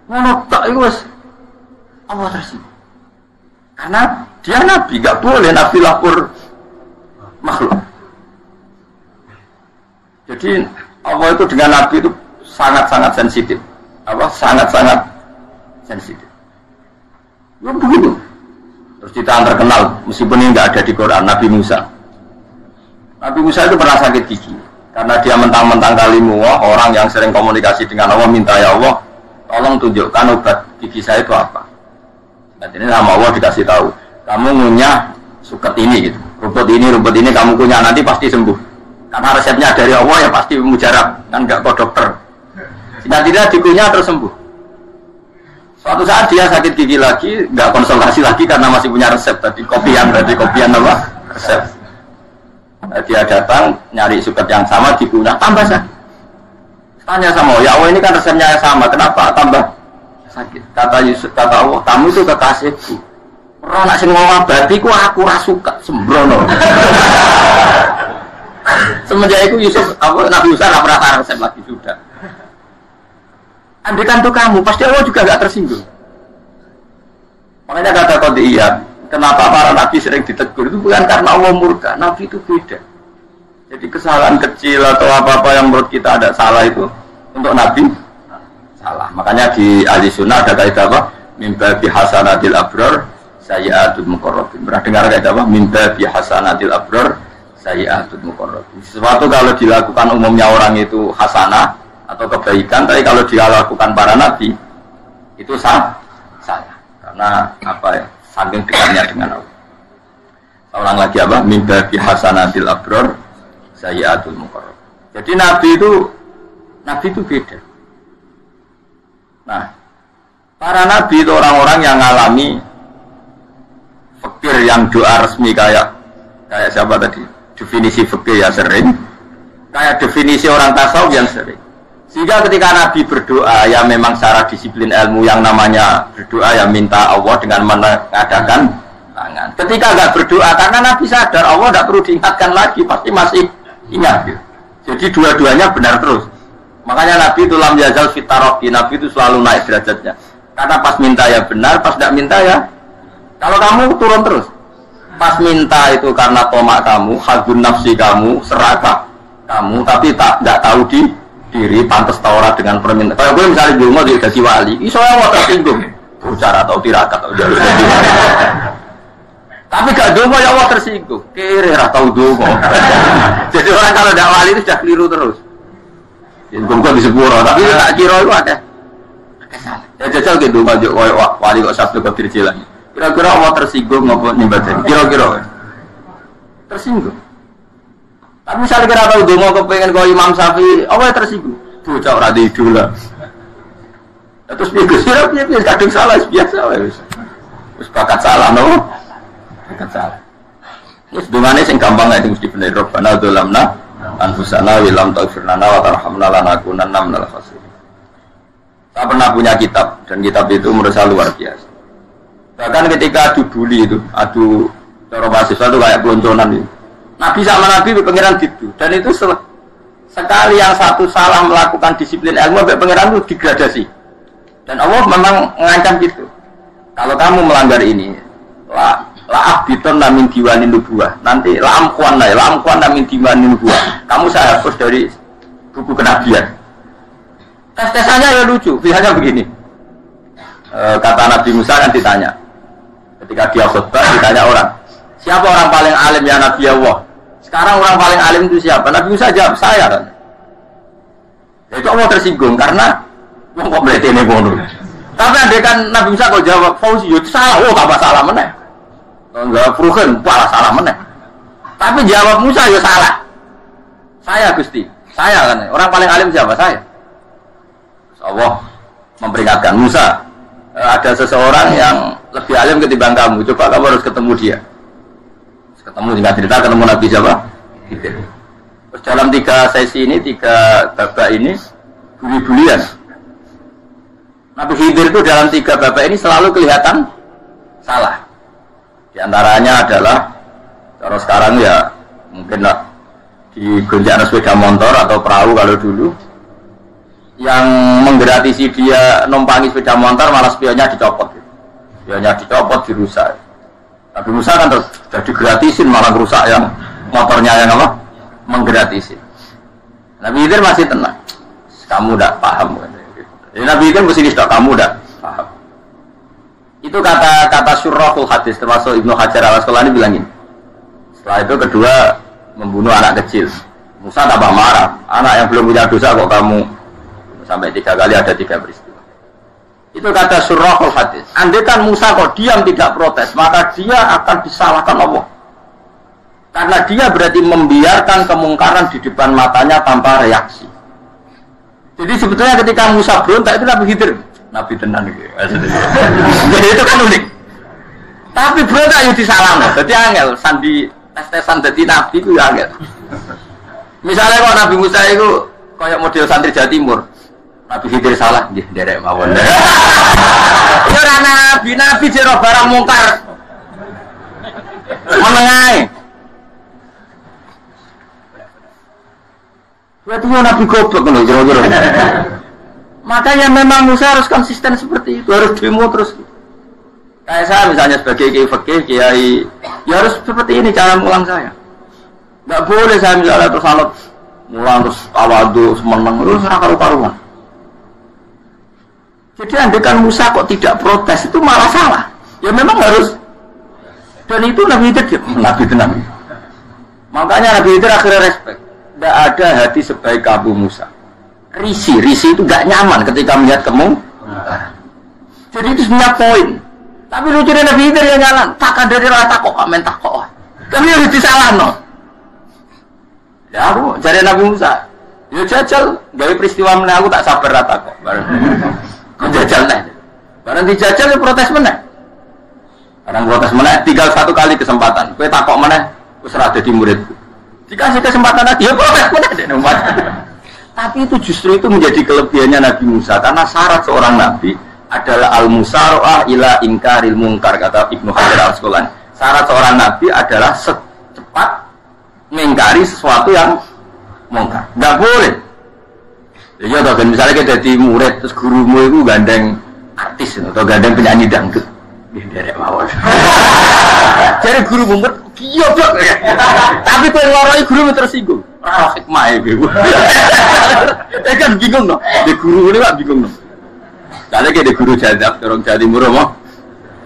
Ngono tok iku wis Allah tersinggung. Karena dia nabi, gak boleh nabi lapor makhluk. Jadi Allah itu dengan nabi itu sangat-sangat sensitif. Sangat-sangat sensitif. Ya begitu. Terus kita yang terkenal, meskipun ini nggak ada di Quran, Nabi Musa. Nabi Musa itu pernah sakit gigi karena dia mentang-mentang kalimuwah, orang yang sering komunikasi dengan Allah, minta ya Allah, tolong tunjukkan obat gigi saya itu apa. Nah, ini sama Allah dikasih tahu, kamu ngunyah suket ini gitu, rumput ini kamu kunyah nanti pasti sembuh. Karena resepnya dari Allah ya pasti mujarab, kan nggak kok dokter. Nanti dia dikunyah terus sembuh. Suatu saat dia sakit gigi lagi, nggak konsultasi lagi karena masih punya resep tadi kopian apa resep. Dia datang nyari suket yang sama dikunyah tambah sakit. Tanya sama Allah, ya Allah ini kan resepnya sama, kenapa tambah sakit? Kata Yusuf, kata Allah, kamu itu kekasihku. Orang nak sing ngomong berarti aku rasuka sembrono. Semenjak itu Yusuf, Nabi Musa nggak pernah tarang resep lagi sudah. Andaikan tuh kamu, pasti Allah juga nggak tersinggung. Makanya kata Qadiyah, kenapa para nabi sering ditegur itu bukan karena Allah murka, nabi itu beda. Jadi kesalahan kecil atau apa-apa yang menurut kita ada salah itu untuk nabi salah. Makanya di ahli sunnah ada kaidah apa? Mimba bi hasanatil abrar sayyi'atul muqarrabin. Pernah dengar kaidah apa? Mimba bi hasanatil abrar sayyi'atul muqarrabin. Sesuatu kalau dilakukan umumnya orang itu hasanah atau kebaikan, tapi kalau dilakukan para nabi itu salah. Karena apa ya? Saking dekatnya dengan Allah. Orang lagi apa? Mimba bi hasanatil abrar sayyi'atul muqarrab. Jadi nabi itu beda. Nah, para nabi itu orang-orang yang mengalami fikir yang doa resmi kayak siapa tadi? Definisi fikir ya sering. Kayak definisi orang tasawuf yang sering. Sehingga ketika Nabi berdoa, ya memang secara disiplin ilmu yang namanya berdoa, ya minta Allah dengan mengadakan tangan. Ketika enggak berdoa, karena Nabi sadar Allah tidak perlu diingatkan lagi, pasti masih ingat. Gitu. Jadi dua-duanya benar terus. Makanya Nabi itu lam yazal fitaroki, Nabi itu selalu naik derajatnya. Karena pas minta ya benar, pas tidak minta ya. Kalau kamu turun terus. Pas minta itu karena tomak kamu, hadun nafsi kamu, serakah kamu, tapi tidak tahu diri pantas tawara dengan permintaan. Kalau gue misalnya di rumah dia jadi wali, iso yang tersinggung, bicara atau tirakat atau jadi wali. Tapi gak dungo ya Allah tersinggung, kiri atau dungo. Jadi orang kalau tidak wali itu sudah keliru terus. Dungo di sepuro, tapi tak kira itu ada. Ya jajal gitu dungo wali kok sabtu ketirjilan. Kira-kira Allah tersinggung maupun nyembadani. Kira-kira tersinggung. Tapi misalnya kira tahu dongo kepengen kau Imam Syafi'i, apa tersinggung? Bocah ora di idola. Terus dia kadang salah biasa wis. Wis bakat salah no. Bakat salah. Wis dongane sing gampang ae mesti bener Rabbana dzalamna anfusana wa lam taghfir lana wa tarhamna lanakunanna minal khasirin. Saya pernah punya kitab dan kitab itu menurut saya luar biasa. Bahkan ketika dibully itu, cara mahasiswa itu kayak pelonconan itu. Nabi sama Nabi pengiran gitu, dan itu sekali yang satu salah melakukan disiplin ilmu, pengiran itu degradasi. Dan Allah memang mengancam gitu. Kalau kamu melanggar ini, laaf biton namin diwanin nubuah. Nanti laam kuan namin diwanin nubuah. Kamu saya hapus dari buku kenabian. Tes-tesannya ya lucu, biasanya begini. Kata Nabi Musa kan ditanya, ketika dia khutbah ditanya orang, siapa orang paling alim ya Nabi Allah? Sekarang orang paling alim itu siapa? Nabi Musa jawab, saya kan. Itu Allah tersinggung karena kok berarti ini bodoh. Tapi andai kan Nabi Musa kalau jawab Fauzi itu salah, tambah salah meneh. Enggak Furuhan, salah meneh. Tapi jawab Musa ya salah. Saya Gusti, saya kan. Orang paling alim siapa? Saya. Allah memperingatkan Musa, ada seseorang yang lebih alim ketimbang kamu. Coba kamu harus ketemu dia. Ketemu singkat cerita ketemu Nabi siapa? Khidir. Terus dalam 3 sesi ini, 3 babak ini buli-bulian. Nabi Khidir itu dalam 3 babak ini selalu kelihatan salah. Di antaranya adalah kalau sekarang ya mungkin lah di gonjaan sepeda motor atau perahu kalau dulu yang menggratisi dia numpangi sepeda motor malah spionnya dicopot. Spionnya dicopot, dirusak. Nabi Musa kan sudah digratisin malah rusak yang motornya yang apa? Menggratisin. Nabi Khidir masih tenang. Kamu tidak paham. Jadi Nabi Khidir mesti tidak kamu tidak paham. Itu kata syurahul hadis termasuk Ibnu Hajar al-Asqalani bilangin. Setelah itu kedua membunuh anak kecil. Musa tambah marah. Anak yang belum punya dosa kok kamu sampai 3 kali ada 3 peristiwa. Itu kata surahul hadis. Andai kan Musa kok diam tidak protes, maka dia akan disalahkan Allah. Karena dia berarti membiarkan kemungkaran di depan matanya tanpa reaksi. Jadi sebetulnya ketika Musa berontak itu Nabi Khidir, Nabi tenan gitu. Jadi itu kan unik. Tapi berontak itu disalahkan. Jadi angel sandi tes-tesan jadi Nabi itu ya angel. Misalnya kalau Nabi Musa itu kayak model santri Jawa Timur, Nabi Khidir salah, nggih nderek mawon. Ya ora nabi jero barang mungkar. Menengae. Berarti Nabi goblok kan kira-kira. Makanya memang Musa harus konsisten seperti itu, harus demo terus. Kayak saya misalnya sebagai kiai fikih, kiai ya harus seperti ini cara mulang saya. Enggak boleh saya misalnya terus salat mulang terus tawadu semeneng terus ora karu-karuan. Jadi andekan Musa kok tidak protes itu malah salah. Ya memang harus. Dan itu Nabi itu Nabi itu Nabi. Makanya Nabi itu akhirnya respect. Tidak ada hati sebaik Abu Musa. Risi itu gak nyaman ketika melihat kamu. Jadi itu sebenarnya poin. Tapi lucunya Nabi itu yang nyalan. Tak ada rata kok, amin tak kok. Kami harus disalah no. Ya aku cari Nabi Musa. Ya jajal, dari peristiwa mana aku tak sabar rata kok. Barang jajal nih. Barang dijajal ya protes mana? Barang protes mana? Tinggal satu kali kesempatan. Kue tak kok mana? Wis ora dadi muridku. Dikasih kesempatan lagi, ya protes mana deh nomor. Tapi itu justru itu menjadi kelebihannya Nabi Musa karena syarat seorang nabi adalah al-musara'ah ila inkaril munkar kata Ibnu Hajar Al-Asqalani. Syarat seorang nabi adalah secepat mengingkari sesuatu yang mungkar. Enggak boleh. Ya toh misalnya kita jadi murid terus gurumu itu gandeng artis atau gandeng penyanyi dangdut. Derek mawon. Jadi guru mumet kiyoblok. Tapi tuh loroi guru tersinggung. Ora hikmah iku. Kan bingung no. Di guru ini Pak bingung no. Kali ke di guru jadab orang Jawa Timur mau.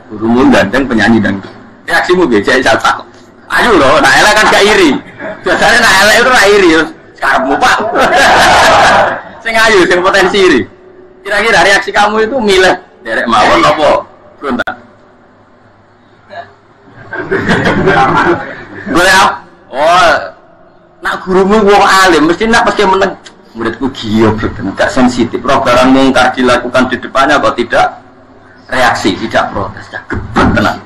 Gurumu gandeng penyanyi dangdut. Reaksimu beda sak. Ayo loh, nak elek kan gak iri. Biasanya nak elek itu ra iri ya. Karepmu Pak. Sing ayu sing potensi iri. Kira-kira reaksi kamu itu milih derek mawon apa berontak? Boleh oh, nak gurumu wong alim mesti nak pasti meneng. Muridku giyoblok tenan, gak sensitif. Roh barang mungkar dilakukan di depannya kok tidak reaksi, tidak protes, gak gebet tenan.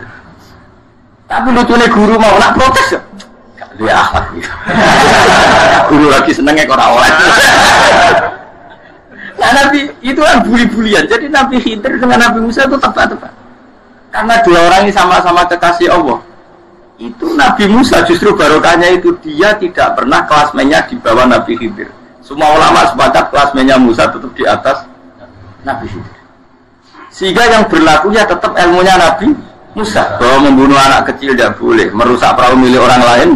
Tapi lucunya guru mau nak protes ya. Gak duwe akhlak gitu. Guru lagi senengnya kok ora oleh. Nah Nabi itu kan buli-bulian. Jadi Nabi Khidir dengan Nabi Musa itu tepat-tepat. Karena dua orang ini sama-sama kekasih Allah. Itu Nabi Musa justru barokahnya itu dia tidak pernah kelasmennya di bawah Nabi Khidir. Semua ulama sepakat kelasmennya Musa tetap di atas Nabi Khidir. Sehingga yang berlakunya tetap ilmunya Nabi Musa. Bahwa membunuh anak kecil tidak boleh, merusak perahu milik orang lain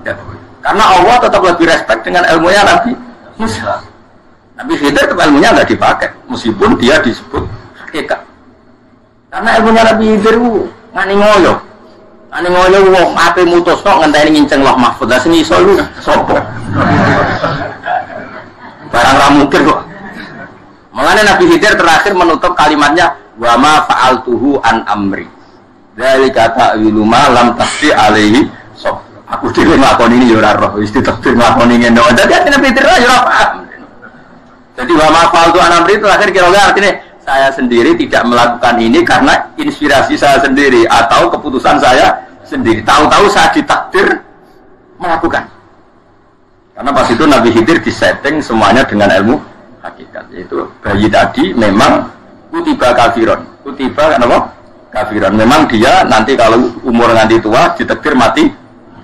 tidak boleh. Karena Allah tetap lebih respect dengan ilmunya Nabi Musa. Nabi Khidir tetap ilmunya nggak dipakai, meskipun dia disebut hakikat. Karena ilmunya Nabi Khidir ngani ngoyo. Ngani ngoyo wong ape mutusno ngenteni nginceng Loh Mahfuz. Lah sing iso lu sapa? Barang ra mungkin kok. Makanya Nabi Khidir terakhir menutup kalimatnya wa ma fa'altuhu an amri. Dzalika ta'wilu ma lam tasbi alaihi sab. Aku dhewe nglakoni ini ya ora roh, wis ditakdir nglakoni ngene. Dadi Nabi Khidir ya ora paham. Jadi wa ma fa'altu an amri itu akhir kira-kira artinya saya sendiri tidak melakukan ini karena inspirasi saya sendiri atau keputusan saya sendiri. Tahu-tahu saya ditakdir melakukan. Karena pas itu Nabi Khidir disetting semuanya dengan ilmu hakikat. Yaitu bayi tadi memang kutiba kafiron. Kutiba apa? Kafiron. Memang dia nanti kalau umur nganti tua ditakdir mati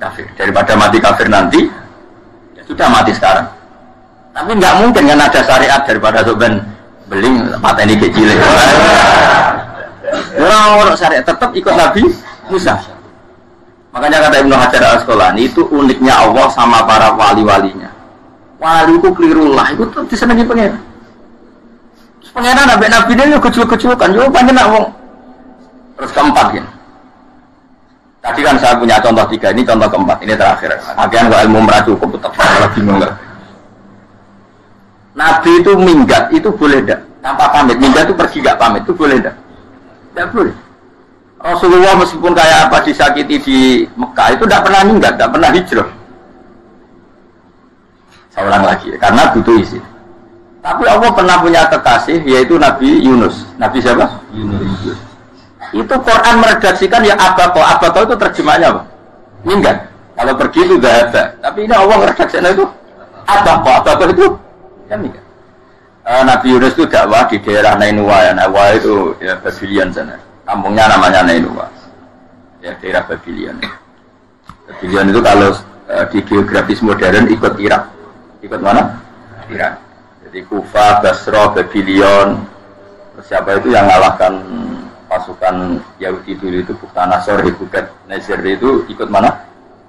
kafir. Daripada mati kafir nanti ya sudah mati sekarang. Tapi nggak mungkin kan ada syariat daripada soben beling pateni kecil. Orang syariat tetap ikut Nabi Musa. Makanya kata Ibnu Hajar Al-Asqalani itu uniknya Allah sama para wali-walinya. Wali itu kelirullah, itu disenangi pengen. Pengenan nabi-nabi ini kecil-kecilkan, yo panjang wong. Terus keempat kan. Tadi kan saya punya contoh 3, ini contoh keempat, ini terakhir. Akhirnya kalau ilmu merah cukup, tetap lagi bingung. Nabi itu minggat, itu boleh tidak? Tanpa pamit, minggat itu pergi gak pamit, itu boleh tidak? Tidak boleh. Rasulullah meskipun kayak apa disakiti di Mekah, itu tidak pernah minggat, tidak pernah hijrah. Saya ulang lagi, karena butuh isi. Tapi Allah pernah punya kekasih, yaitu Nabi Yunus. Nabi siapa? Yunus. Itu Quran meredaksikan ya abaqo. Abaqo itu terjemahnya apa? Minggat. Kalau pergi itu gak ada. Tapi ini Allah meredaksikan itu abaqo. Abaqo itu ya minggat. Nabi Yunus itu dakwah di daerah Nainua. Ya, Nainua itu ya Babylon sana. Kampungnya namanya Nainua. Ya daerah Babylon. Babylon itu kalau di geografis modern ikut Irak. Ikut mana? Iran. Jadi Kufa, Basra, Babylon. Terus siapa itu yang ngalahkan pasukan Yahudi dulu itu Buktanasor, Nebukadnezar itu ikut mana?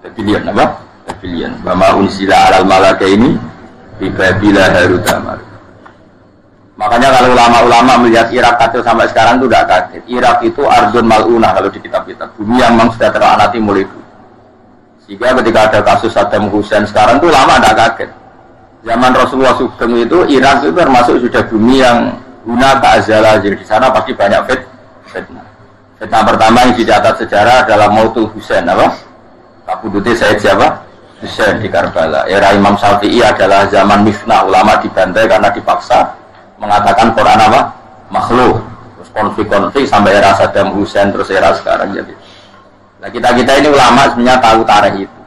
Babylon apa? Babylon. Bama unsila alal malaka ini di Babila Harutama. Makanya kalau ulama-ulama melihat Irak kacau sampai sekarang itu tidak kaget. Irak itu ardun mal'unah kalau di kitab-kitab. Bumi yang memang sudah terlaknati mulai dulu. Sehingga ketika ada kasus Saddam Hussein sekarang itu ulama tidak kaget. Zaman Rasulullah Sugeng itu Irak itu termasuk sudah bumi yang guna ta'azala. Jadi di sana pasti banyak fitnah. Fitnah pertama yang dicatat sejarah adalah Mautul Hussein apa? Kabudutnya Said siapa? Hussein di Karbala. Era Imam Syafi'i adalah zaman mifnah, ulama dibantai karena dipaksa mengatakan Quran apa? Makhluk. Terus konflik-konflik sampai era Saddam Hussein terus era sekarang jadi. Nah kita ini ulama sebenarnya tahu tarikh itu.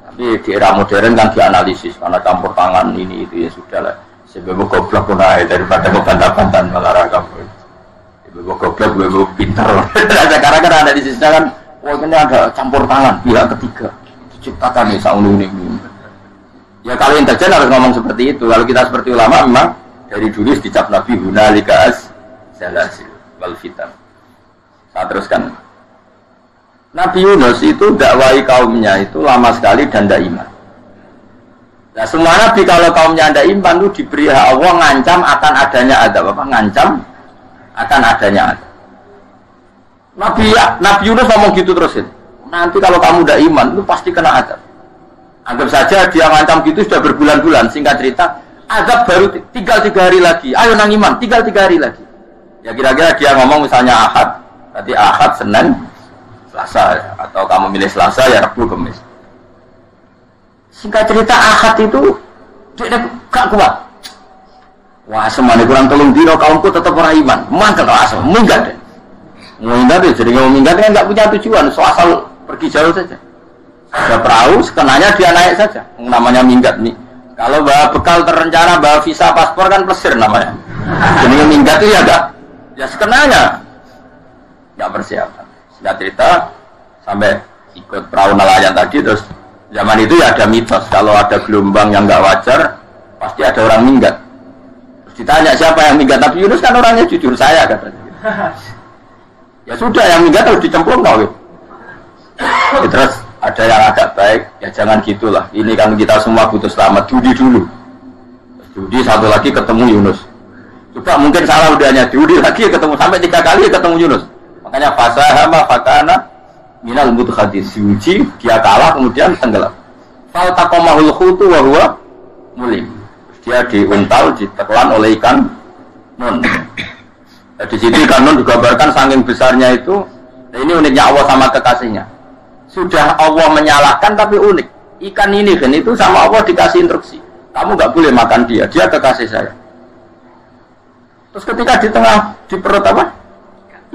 Tapi di era modern kan dianalisis karena campur tangan ini itu ya sudah lah. Sebab goblok pun aja daripada membantah-bantah olahraga. Sebab goblok, sebab pintar. Sekarang kan analisisnya kan, wah ini ada campur tangan pihak ketiga diciptakan nih saunu ini. Ya kalau intelijen harus ngomong seperti itu. Kalau kita seperti ulama memang dari dulu dicap Nabi hunalika az-zalasil wal fitan. Saya teruskan. Nabi Yunus itu dakwai kaumnya itu lama sekali dan tidak iman. Nah semua nabi kalau kaumnya tidak iman itu diberi hak Allah ngancam akan adanya azab apa? Ngancam akan adanya azab. Nabi Yunus ngomong gitu terusin. Nanti kalau kamu tidak iman itu pasti kena azab. Anggap saja dia ngancam gitu sudah berbulan-bulan. Singkat cerita azab baru tinggal 3 hari lagi. Ayo nang iman, tinggal 3 hari lagi. Ya kira-kira dia ngomong misalnya Ahad, nanti Ahad, Senin, Selasa, atau kamu milih Selasa ya Rabu, Kamis. Singkat cerita Ahad itu dia gak kuat. Wah semuanya kurang tolong dino kaumku tetap orang iman. Mantap asal, minggat deh. Minggat deh, jadi ngomong minggat kan gak punya tujuan, so asal pergi jauh saja. Ada perahu, sekenanya dia naik saja. Namanya minggat nih. Kalau bawa bekal terencana, bawa visa, paspor kan plesir namanya. Jadi minggat itu ya enggak, ya sekenanya enggak persiapan. Singkat cerita sampai ikut perahu nelayan tadi, terus zaman itu ya ada mitos kalau ada gelombang yang enggak wajar pasti ada orang minggat. Terus ditanya siapa yang minggat, Nabi Yunus kan orangnya jujur saya katanya. Ya sudah yang minggat harus dicemplung kau. Ya, terus ada yang agak baik, ya jangan gitulah. Ini kan kita semua butuh selamat. Judi dulu. Judi satu lagi ketemu Yunus. Coba mungkin salah udahnya. Judi lagi ketemu sampai 3 kali ketemu Yunus. Makanya fasahama fakana minal mudkhadis. Diuji, dia kalah kemudian tenggelam. Fal taqamahul khutu wa huwa mulim. Dia diuntal, ditelan oleh ikan nun. Di situ ikan nun digambarkan saking besarnya itu. Ini uniknya Allah sama kekasihnya. Sudah Allah menyalahkan tapi unik. Ikan ini kan itu sama Allah dikasih instruksi. Kamu nggak boleh makan dia kekasih saya. Terus ketika di tengah di perut apa?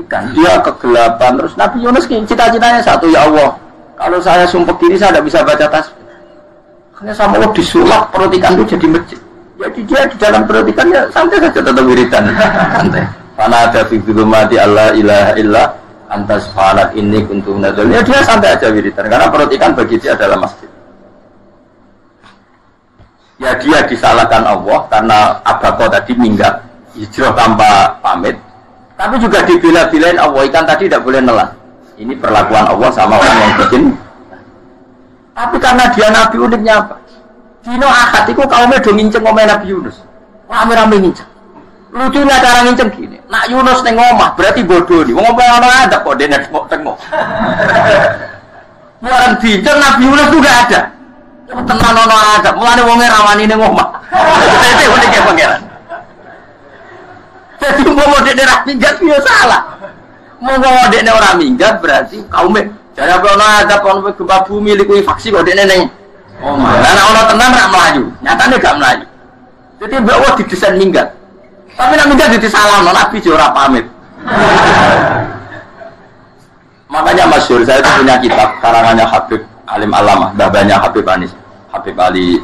Ikan. Dia kegelapan. Terus Nabi Yunus cita-citanya satu, ya Allah. Kalau saya sumpah diri saya tidak bisa baca tasbih. Hanya sama Allah disulap perut ikan itu jadi masjid. Jadi dia di dalam perut ikan ya santai saja tetap wiridan. Santai. Karena ada fi dzulumati Allah ilaha illa antas falat ini untuk nazar. Ya dia santai aja wiridan karena perut ikan bagi dia adalah masjid. Ya dia disalahkan Allah karena abako tadi minggat hijrah tanpa pamit. Tapi juga dibela-belain Allah, ikan tadi tidak boleh nelan. Ini perlakuan Allah sama orang yang bikin. Tapi karena dia Nabi uniknya apa? Dino akad itu kaumnya udah nginceng ngomel Nabi Yunus. Rame-rame nginceng. Lucunya cara nginceng gini. Nak Yunus neng omah berarti bodoh nih. Ngomong orang ada kok dia tengok. Orang dinceng Nabi Yunus itu gak ada. Tenang ono ada. Mulane wonge rawani neng omah. Itu uniknya pangeran. Jadi mau dia nak minggat dia salah. Mau dia orang minggat berarti kaumnya. Jadi apa ada kaum gempa bumi likui faksi kok dia neng. Oh my. Karena orang tenang nak melaju. Nyatanya gak melaju. Jadi bawa didesain minggat. Tapi nak minggat jadi salah. Nabi jora pamit. Makanya masyhur saya itu punya kitab karangannya Habib Alim Alamah, babanya Habib Anis, Habib Ali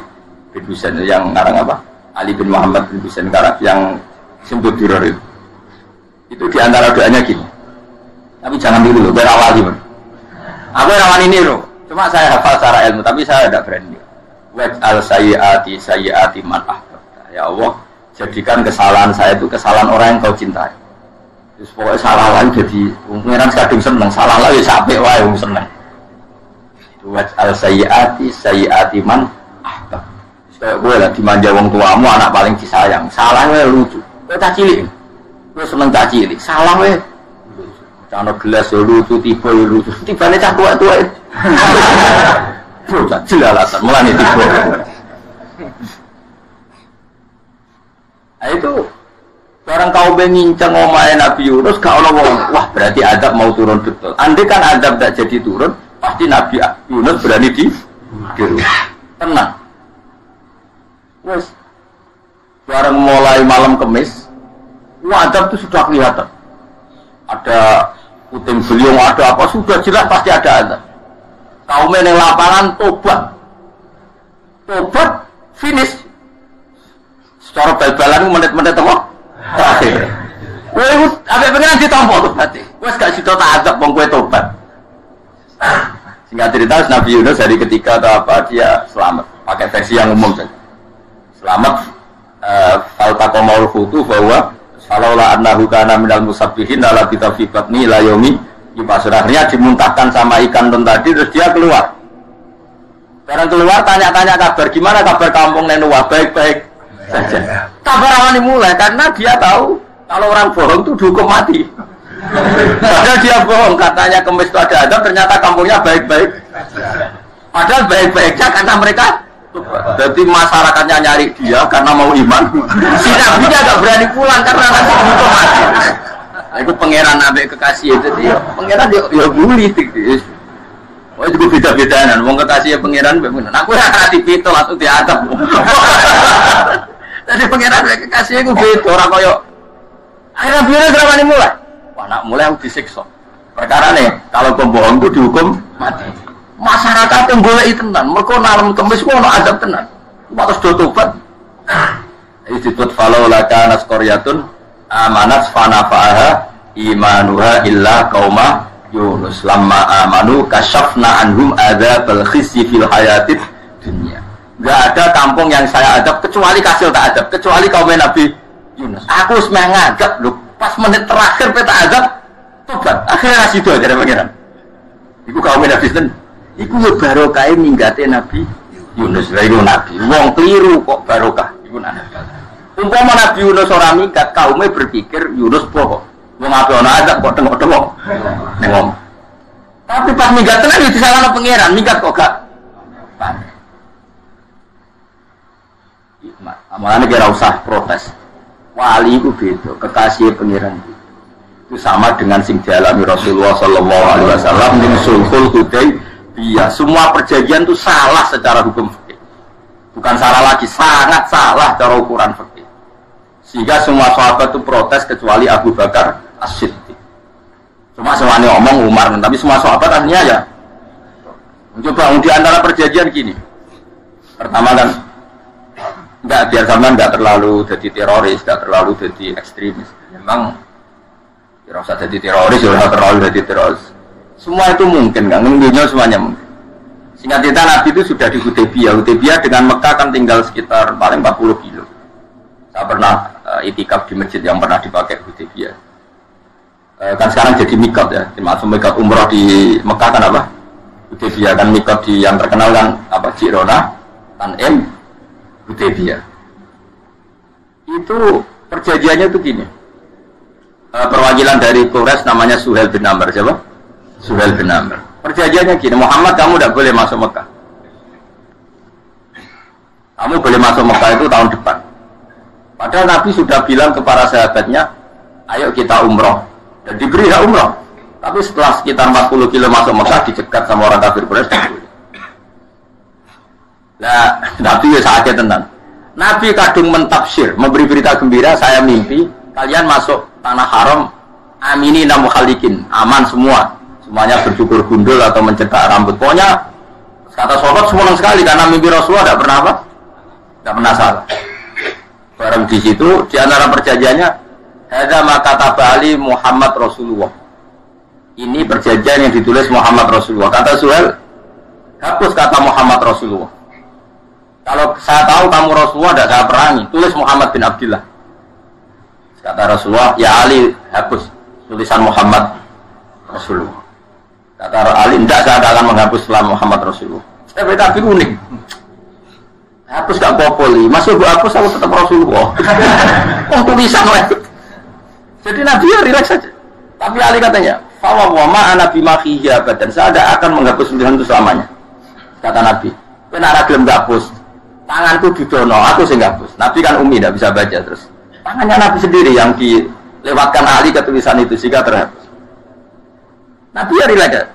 bin Husain yang ngarang apa? Ali bin Muhammad bin Husain karang yang sebut duror itu. Itu diantara doanya gini. Tapi jangan dulu, berawali. Aku rawan ini loh. Cuma saya hafal secara ilmu, tapi saya tidak berani. Waj'al sayyiati man ahbabta. Ya Allah, jadikan kesalahan saya itu kesalahan orang yang kau cintai. Terus pokoknya salah lagi jadi pengiran kadung seneng, salah lagi sampai wae seneng. Buat al sayyiati man ahbab. Kayak gue lah dimanja wong tuamu anak paling disayang. Salah we lucu. Kowe tak cilik. Kowe seneng tak cilik. Salah we. Cano gelas yo lucu, tiba yo lucu. Tibane cah tua-tua. Bro, tak jelalasan mulane tiba. Nah itu barang kau bengincang omahe Nabi Yunus gak ono wong. Wah, berarti adab mau turun betul. Andai kan adab tak jadi turun, pasti Nabi Yunus berani di tenang. Wes bareng mulai malam Kamis, adab itu sudah kelihatan. Ada puting beliung, ada apa sudah jelas pasti ada adab. Kaum yang lapangan tobat finish. Secara bal-balan menit-menit apa? Terakhir. Wes ambek pengen ditampa tuh berarti. Wes gak sida tak adab wong kowe tobat. Singkat cerita Nabi Yunus hari ketiga atau apa dia selamat. Pakai versi yang umum saja. Selamat faltaqamaul hutu bahwa falaula annahu kana minal musabbihin la fi batni la yaumi yub'atsun. Akhirnya dimuntahkan sama ikan tadi terus dia keluar. Sekarang keluar tanya-tanya kabar gimana kabar kampung Nenuwa baik-baik saja. Kabar awal dimulai karena dia tahu kalau orang bohong itu dihukum mati. Padahal dia bohong katanya Kemis itu ada adab ternyata kampungnya baik-baik. Padahal baik-baiknya karena mereka jadi masyarakatnya nyari dia karena mau iman. Si Nabi nya gak berani pulang karena nanti dihukum mati. Nah, itu pangeran Nabi kekasih itu dia pangeran dia bully gitu. Oh itu beda-bedaan. Wong kekasih pangeran bener. Aku ora hati pitol langsung diadab. Jadi pangeran kekasih itu beda orang koyo. Akhirnya biar berani mulai. Wah, nak mulai aku disiksa. Perkara nih kalau pembohong itu dihukum mati. Masyarakat yang boleh tenan, mereka nalam Kemis ku ono adab tenan. Terus do tobat. Disebut falaula kana qaryatun amanat fanafa'aha imanuha illa qauma Yunus lamma amanu kasyafna anhum adzabal khizyi fil hayatid dunya. Enggak ada kampung yang saya adab kecuali kasil tak adab, kecuali kaum Nabi Yunus. Aku wis ngadab lho, pas menit terakhir peta adab tobat. Akhirnya ngasih doa dari pangeran. Iku kaum Nabi ten. Iku yo barokah minggate Nabi Yunus. Lha iku Nabi. Wong keliru kok barokah. Iku Nabi. Umpama Nabi Yunus ora minggat, kaume berpikir Yunus bohong. Wong ape ana adab kok tengok-tengok. Nengom. Tapi pas minggat tenan yo disalahno pangeran, minggat kok gak. Hikmat. Amalane kira usah protes. Wali itu beda, kekasih pangeran itu sama dengan sing dialami Rasulullah Sallallahu Alaihi Wasallam ning Sulhul Hudaybiyah. Semua perjanjian itu salah secara hukum fikih, bukan salah lagi, sangat salah cara ukuran fikih. Sehingga semua sahabat itu protes kecuali Abu Bakar As-Siddiq. Cuma semuanya omong Umar, tapi semua sahabat akhirnya ya mencoba di antara perjanjian gini. Pertama kan enggak, biar zaman enggak terlalu jadi teroris, enggak terlalu jadi ekstremis. Memang tidak usah jadi teroris, tidak terlalu jadi teroris. Semua itu mungkin, kan? Dunia semuanya mungkin. Singkat cerita Nabi itu sudah di Hudaybiyah. Hudaybiyah dengan Mekah kan tinggal sekitar paling 40 kilo. Saya pernah itikaf di masjid yang pernah dipakai Hudaybiyah. Kan sekarang jadi mikot ya, termasuk mikot umroh di Mekah kan apa? Hudaybiyah kan mikot di yang terkenal kan apa? Jirona, Tanim, Hudaybiyah. Itu perjanjiannya itu gini. Perwakilan dari Quraisy namanya Suhail bin Amr, siapa? Suhail bin Amr. Perjanjiannya gini, Muhammad kamu tidak boleh masuk Mekah. Kamu boleh masuk Mekah itu tahun depan. Padahal Nabi sudah bilang kepada sahabatnya, ayo kita umroh. Dan diberi hak umroh. Tapi setelah sekitar 40 kilo masuk Mekah, dicegat sama orang kafir Quraisy. Nah, Nabi ya sakit tenang. Nabi kadung mentafsir, memberi berita gembira, saya mimpi kalian masuk tanah haram, aminina mukhalikin, aman semua. Semuanya bercukur gundul atau mencetak rambut. Pokoknya kata sahabat senang sekali karena mimpi Rasulullah tidak pernah apa? Tidak pernah salah. Bareng di situ di antara perjanjiannya hadza ma kataba ali Muhammad Rasulullah. Ini perjanjian yang ditulis Muhammad Rasulullah. Kata Suhail, hapus kata Muhammad Rasulullah. Kalau saya tahu kamu Rasulullah, tidak saya perangi. Tulis Muhammad bin Abdullah. Kata Rasulullah, ya Ali, hapus tulisan Muhammad Rasulullah. Kata Ali, tidak, saya akan menghapus setelah Muhammad Rasulullah. Tapi unik. Hapus gak popoli, masih gue hapus aku tetap Rasulullah. Tulisan lagi. Jadi Nabi ya rileks saja. Tapi Ali katanya, fawwa ma'ana bimakhiya badan. Saya tidak akan menghapus tulisan itu selamanya. Kata Nabi, kenapa gelem hapus? Tanganku didono, aku sih hapus. Nabi kan umi, tidak bisa baca terus. Tangannya Nabi sendiri yang dilewatkan Ali ke tulisan itu sehingga terhapus. Nabi ya rileks.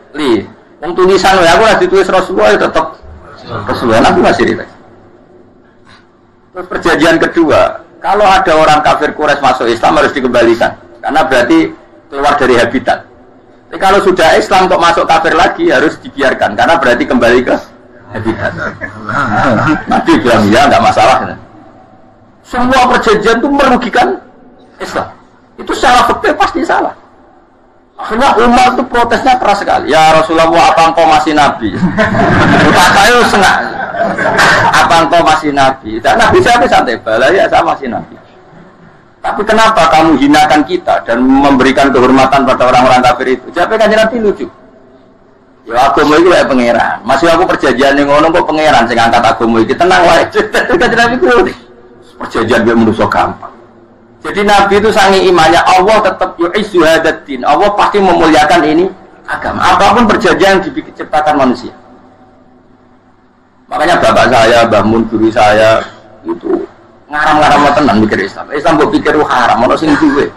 Tulisan aku lagi tulis Rasulullah ya tetap Rasulullah. Nabi masih rileks. Terus perjanjian kedua, kalau ada orang kafir Quraisy masuk Islam harus dikembalikan, karena berarti keluar dari habitat. Tapi kalau sudah Islam kok masuk kafir lagi harus dibiarkan, karena berarti kembali ke habitat. Nabi bilang ya nggak masalah. Semua perjanjian itu merugikan Islam. Itu secara fikih pasti salah. Akhirnya Umar itu protesnya keras sekali. Ya Rasulullah, apa engkau masih Nabi? Saya senang. Apa engkau masih Nabi? Dan Nabi saya santai bala, ya saya masih Nabi. Tapi kenapa kamu hinakan kita dan memberikan kehormatan pada orang-orang kafir itu? Siapa kan Nabi lucu? Ya agama itu kayak pangeran. Masih aku perjanjian yang ngono kok pangeran sing angkat agama iki tenang wae. Kan Nabi ku perjanjian dia manusia gampang. Jadi Nabi itu sangi imannya Allah tetap yu'izzu hadatin. Allah pasti memuliakan ini agama. Apapun perjanjian yang diciptakan manusia. Makanya bapak saya, Mbah Mun, guru saya itu ngaram-ngaram tenan mikir Islam. Islam kok pikir haram, ono sing duwe.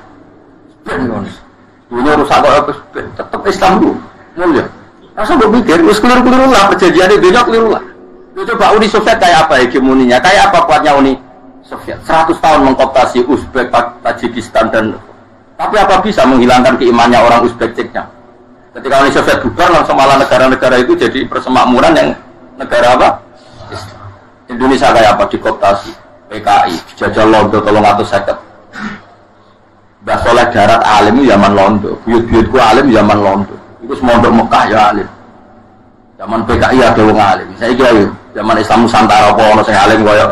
Dunia rusak kok tetep Islam itu mulia. Rasa kok pikir wis keliru-keliru lah perjanjiane dunia keliru lah. Coba Uni Soviet kayak apa hegemoninya? Kayak apa kuatnya Uni Soviet? 100 tahun mengkooptasi Uzbek, Tajikistan dan tapi apa bisa menghilangkan keimannya orang Uzbek Ceknya? Ketika Uni Soviet bubar langsung malah negara-negara itu jadi persemakmuran yang negara apa? Indonesia kayak apa? Dikooptasi PKI, jajah Londo tolong atau seket. Mbah Soleh Darat alim zaman Londo, buyut-buyutku alim zaman Londo. Itu semondok Mekah ya alim. Zaman PKI ada wong alim. Saya kira yuk, zaman Islam Nusantara apa ono sing alim koyo.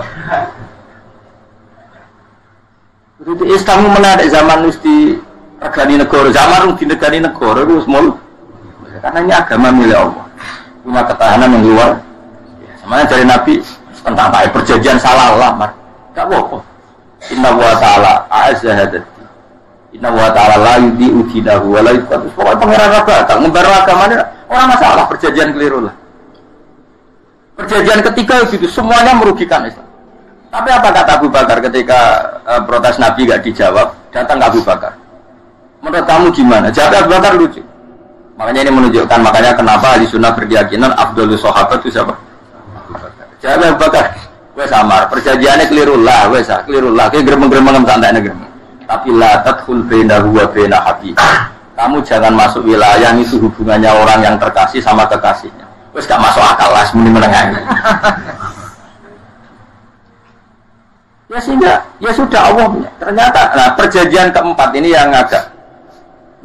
Itu Islam menarik zaman mesti regani negara, zaman di negani negara itu semua. Karena ini agama milik Allah. Punya ketahanan yang luar. Semuanya dari Nabi tentang apa perjanjian salah lamar. Tak apa. Inna wa ta'ala a'azza hadati. Inna wa ta'ala la yudhi'u dinahu wa la yudhi'u. Pokoknya pangeran bakal ngembar agamanya orang masalah perjanjian keliru lah. Perjanjian ketiga itu semuanya merugikan Islam. Tapi apa kata Abu Bakar ketika protes Nabi gak dijawab, datang ke Abu Bakar. Menurut kamu gimana? Jawab Abu Bakar lucu. Makanya ini menunjukkan makanya kenapa ahli sunnah berkeyakinan Abdul Sahabat itu siapa? Jawab Abu Bakar. Wes samar, perjanjiannya keliru lah, kayak gremeng-gremeng santai gremeng. Tapi la tadkhul bainahu wa baina habib. Kamu jangan masuk wilayah itu hubungannya orang yang terkasih sama kekasihnya. Wes gak masuk akal lah, muni menengah. Ya sehingga ya sudah Allah punya. Ternyata nah perjanjian keempat ini yang agak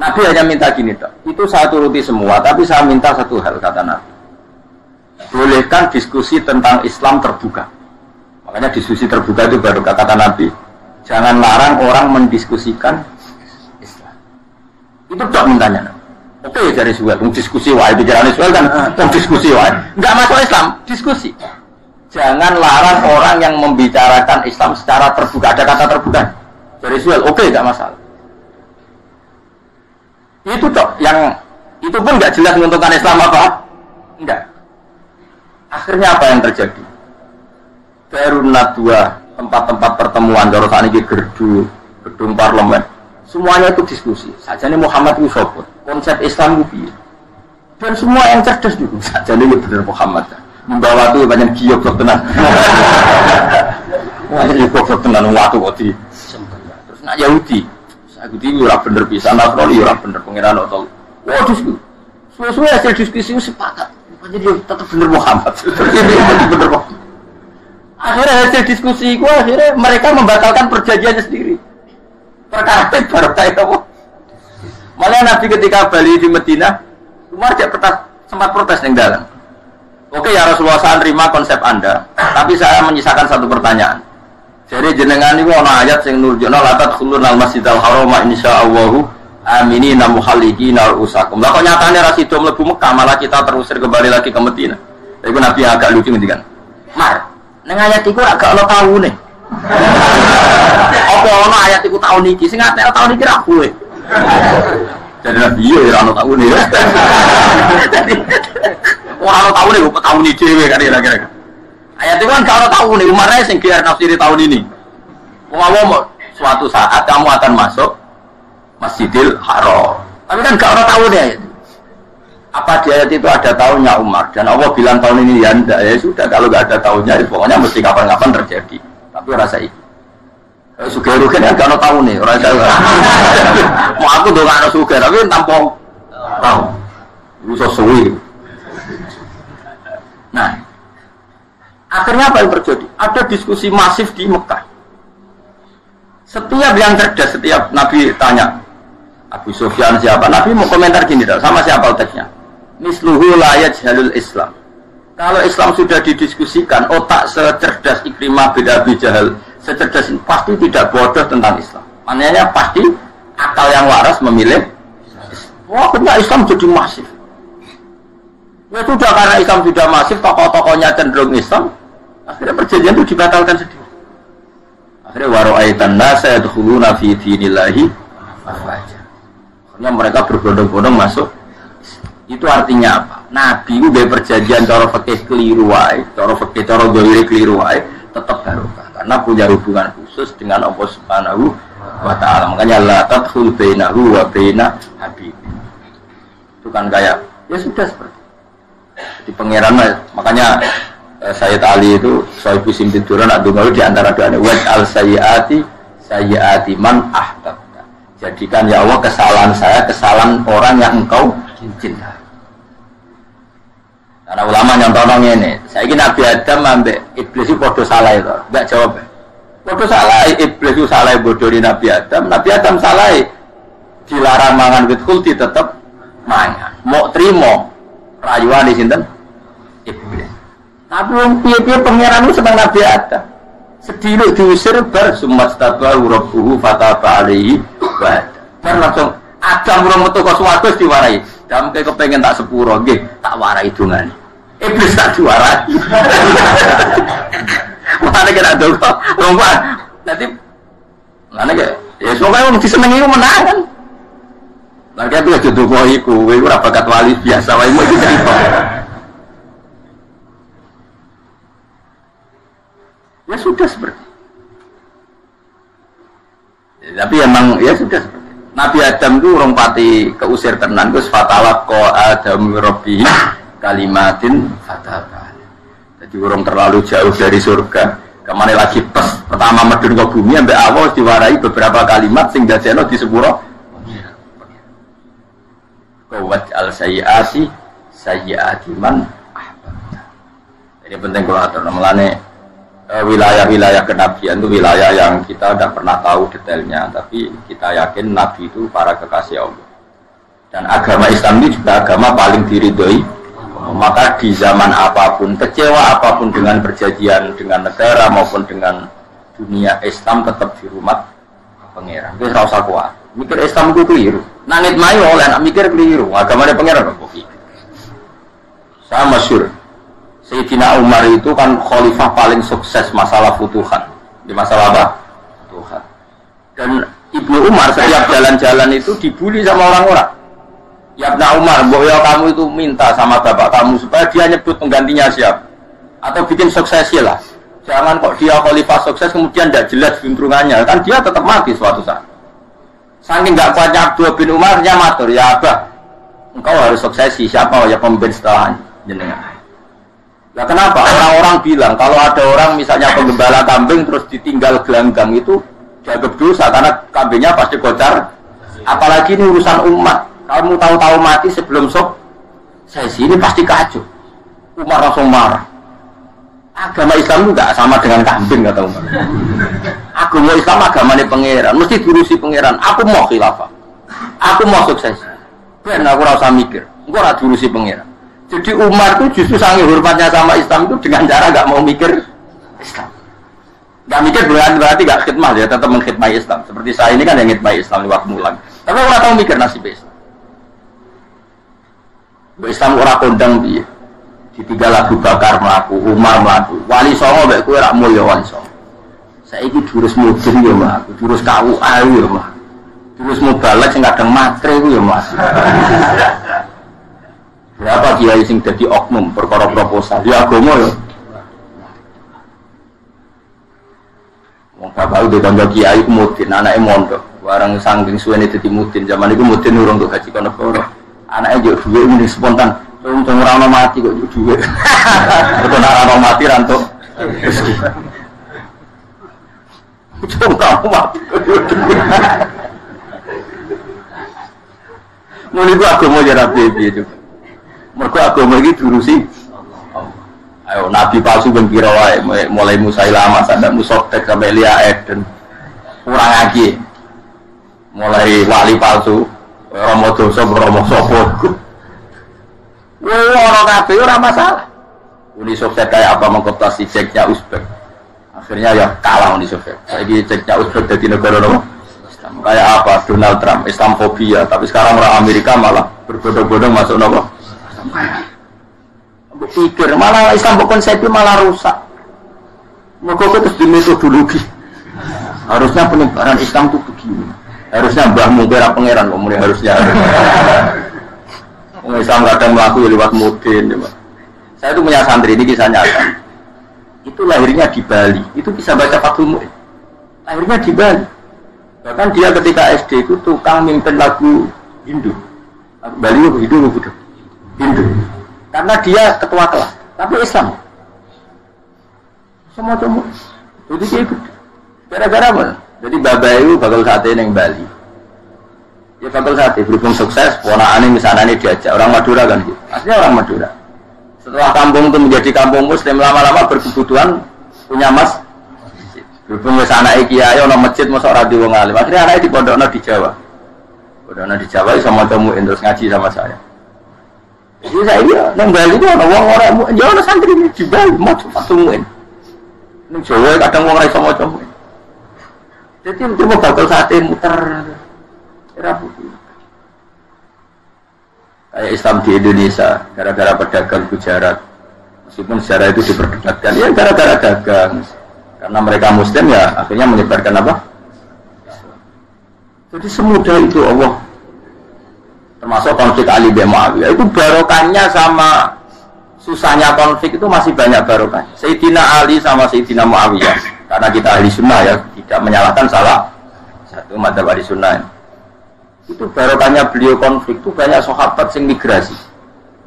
Nabi hanya minta gini toh. Itu saya turuti semua, tapi saya minta satu hal kata Nabi. Bolehkan diskusi tentang Islam terbuka. Makanya diskusi terbuka itu baru kata Nabi. Jangan larang orang mendiskusikan Islam. Itu tak mintanya. Oke dari Suel, diskusi wae pikirannya Suel kan, diskusi wae. Enggak masuk Islam, diskusi. Jangan larang orang yang membicarakan Islam secara terbuka. Ada kata terbuka. Dari Suel, oke enggak masalah. Itu toh yang itu pun enggak jelas menguntungkan Islam apa? Enggak. Akhirnya apa yang terjadi? Darunat dua tempat-tempat pertemuan kalau saat ini gedung parlemen semuanya itu diskusi saja ini Muhammad itu sopot konsep Islam itu dan semua yang cerdas dulu saja ini benar Muhammad membawa itu banyak giok tenang banyak giok tenang waktu kodi terus nak Yahudi ora bener bisa Nasrani ora bener pengiran atau wah diskusi sesuai hasil diskusi sepakat jadi tetap bener Muhammad bener Muhammad. Akhirnya hasil diskusi itu akhirnya mereka membatalkan perjanjiannya sendiri. Perkara baru kayak apa? Malah Nabi ketika balik di Madinah, Umar sempat protes yang dalam. Oke ya Rasulullah, saya terima konsep Anda, tapi saya menyisakan satu pertanyaan. Jadi jenengan itu ana ayat sing nurjana la tadkhulunal masjidal harama insyaallahu aminina muhallikina ru'usakum. Lah kok nyatane ra sida mlebu Mekah, malah kita terusir kembali lagi ke Madinah. Iku Nabi agak lucu ngendikan. Mar, ning ayat iku ora gak ono taune. Apa ono ayat iku tahun iki? Sing ngatek tahun iki ra kowe. Jadi Nabi yo ora ono taune ya. Jadi ora ono taune kok tahun iki dhewe kan kira-kira. Ayat itu kan kalau tahu nih, Umarnya sing biar nafsiri tahun ini. Mau suatu saat kamu akan masuk Masjidil Haram. Tapi kan gak orang tahu deh ayat. Apa di ayat itu ada tahunnya Umar? Dan Allah bilang tahun ini ya enggak, ya sudah. Kalau gak ada tahunnya, pokoknya mesti kapan-kapan terjadi. Tapi rasa itu. Sugih rugen kan gak orang tahu nih, orang tahu. Mau aku tuh gak ada sugih, tapi tanpa tahu. Itu sesuai. Nah. Akhirnya apa yang terjadi? Ada diskusi masif di Mekah. Setiap yang cerdas, setiap Nabi tanya, Abu Sufyan siapa? Nabi mau komentar gini, sama siapa teksnya? Misluhu la yajhalul Islam. Kalau Islam sudah didiskusikan, otak secerdas Ikrimah bin Abi Jahal, secerdas ini pasti tidak bodoh tentang Islam. Maknanya pasti akal yang waras memilih. Wah, benar Islam jadi masif. Ya sudah, karena Islam sudah masif, tokoh-tokohnya cenderung Islam. Akhirnya perjanjian itu dibatalkan sendiri. Akhirnya waro'aitan nasa yadkhuluna fi dinillahi afwaja. Akhirnya mereka berbondong-bondong masuk. Itu artinya apa? Nabi itu perjanjian cara fikih keliru wae, cara fikih cara zahir keliru wae, tetap barokah karena punya hubungan khusus dengan Allah Subhanahu wa taala. Makanya la tadkhul bainahu wa baina habib. Itu kan kayak ya sudah seperti di pangeran, makanya Sayyid Ali itu Sohibu Simtiduran Abdul di antara doanya wad al sayyati man ahbabta. Jadikan ya Allah kesalahan saya kesalahan orang yang engkau cinta. Karena ulama yang tolong ini, saya ingin Nabi Adam ambek iblis itu bodoh salah itu, enggak jawab. Bodoh salah, iblis itu salah bodoh di Nabi Adam salah dilarang mangan wit khuldi tetap mangan. Mau terima rayuan di sinten iblis. Tapi wong piye-piye pangeran itu seneng Nabi Adam. Sediluk diusir bar sumastabahu rabbuhu fataba alaihi wa bar langsung Adam urung metu kok swarga diwarai. Damke kepengin tak sepuro nggih, tak warai dongane. Iblis tak diwarai. Mane kira ndonga lompat. Dadi lane ge ya semoga wong disenengi menang kan. Lah kaya aja donga iku, kowe ora bakat wali biasa wae iki cerita. Ya sudah seperti ya, tapi emang ya sudah seperti Nabi Adam itu orang pati keusir tenan terus fatalat ko Adam Rabbi kalimatin fataba. Jadi orang terlalu jauh dari surga kemana lagi pes pertama medun ke bumi sampai awal diwarai beberapa kalimat sing dadekno di sepuro kawat al sayyati man ahbabta. Ini penting kalau atur namanya wilayah-wilayah kenabian itu wilayah yang kita tidak pernah tahu detailnya, tapi kita yakin Nabi itu para kekasih Allah. Dan agama Islam ini juga agama paling diridhoi. Maka di zaman apapun, kecewa apapun dengan perjanjian dengan negara maupun dengan dunia, Islam tetap di rumah pangeran. Itu rasa kuat. Mikir Islam itu keliru. Nangit mayo oleh nak mikir keliru. Agamanya pangeran kok. Saya masyhur. Sayyidina Umar itu kan khalifah paling sukses masalah futuhan. Di masalah apa? Futuhan. Dan Ibnu Umar setiap jalan-jalan itu dibully sama orang-orang. Ya Ibnu Umar, boyo kamu itu minta sama bapak kamu supaya dia nyebut penggantinya siapa. Atau bikin suksesi lah. Jangan kok dia khalifah sukses kemudian tidak jelas juntrungannya. Kan dia tetap mati suatu saat. Saking gak kuatnya Abdul bin Umar, dia matur, ya Abah, engkau harus suksesi. Siapa ya pemimpin setelah jenengan? Nah kenapa? Orang-orang bilang kalau ada orang misalnya penggembala kambing terus ditinggal gelanggang itu dianggap dosa karena kambingnya pasti kocar. Apalagi ini urusan umat. Kamu tahu-tahu mati sebelum sesi ini pasti kacau. Umar langsung marah. Agama Islam itu gak sama dengan kambing kata Umar. Agama Islam agamanya pangeran, mesti diurusi pangeran. Aku mau khilafah, aku mau sukses. Ben aku rasa mikir, aku ora diurusi pangeran. Jadi Umar itu justru sangat hormatnya sama Islam itu dengan cara nggak mau mikir Islam. Nggak mikir berarti nggak khidmah ya, tetap mengkhidmati Islam. Seperti saya ini kan yang khidmati Islam lewat mulang. Tapi orang tahu mikir nasib Islam. Islam orang kondang dia. Ditinggal Abu Bakar melaku, Umar melaku. Wali Songo baik kue rak mulya Wali Songo. Saya ini jurus mudin ya melaku, jurus KUA ya melaku, jurus mubalak yang kadang matre ya melaku. Berapa kiai sing dadi oknum perkara proposal di agama ya. Wong bapak udah tangga kiai ku mudin, anake mondok. Barang saking suwene dadi mudin, zaman iku mudin urung untuk haji kono negara. Anake yo duwe ngene spontan, wong ora ono mati kok yo duwe. Betul ora ono mati rantuk rezeki. Coba mati. Muli ku agama ya rapi piye coba. Mergo agama iki diurusi. Ayo nabi palsu ben kira wae mulai Musailamah sampai Musaddaq sampai Elia Eden. Kurang lagi. Mulai wali palsu, Romo dosa Romo sapa. Ora kabeh ora masalah. Uni Soviet kayak apa mengkoptasi Ceknya Uzbek. Akhirnya ya kalah Uni Soviet. Saiki Ceknya Uzbek dadi negara Islam. Kayak apa Donald Trump, Islamofobia, tapi sekarang orang Amerika malah berbondong-bondong masuk nopo. Pikir malah Islam konsepnya malah rusak. Mereka terus di metodologi. Harusnya penyebaran Islam itu begini. Harusnya mbahmu kira pangeran kok mulai harusnya. Islam kadang melaku lewat mudin. Saya itu punya santri ini kisah nyata. Itu lahirnya di Bali. Itu bisa baca Fathul Mu'in. Lahirnya di Bali. Bahkan dia ketika SD itu tukang mimpin lagu Hindu. Bali itu Hindu. Karena dia ketua kelas, tapi Islam. Semua cuma. Jadi dia ikut. Gara-gara apa? Jadi bapak itu bakal sate yang Bali. Dia bakal sate, berhubung sukses, ponakannya misalnya diajak. Orang Madura kan gitu. Aslinya orang Madura. Setelah kampung itu menjadi kampung Muslim, lama-lama berkebutuhan punya mas. Berhubung misalnya kiai, ada masjid, masa orang di wong alim. Akhirnya anaknya di pondoknya di Jawa. Pondoknya di Jawa, sama temuin terus ngaji sama saya. Jadi saya iya, neng Bali itu orang jangan santri ini di Bali mau cepat temuin. Neng Jawa kadang orang raiso mau temuin. Jadi itu mau bakal sate muter, rapuh. Kayak Islam di Indonesia, gara-gara pedagang Gujarat, meskipun sejarah itu diperdebatkan, ya gara-gara dagang. Karena mereka Muslim ya, akhirnya menyebarkan apa? Jadi semudah itu Allah. Termasuk konflik Ali bin Muawiyah itu barokahnya sama susahnya konflik itu masih banyak barokah. Sayyidina Ali sama Sayyidina Muawiyah karena kita ahli sunnah ya tidak menyalahkan salah satu madzhab ahli sunnah. Itu barokahnya beliau konflik itu banyak sahabat yang migrasi.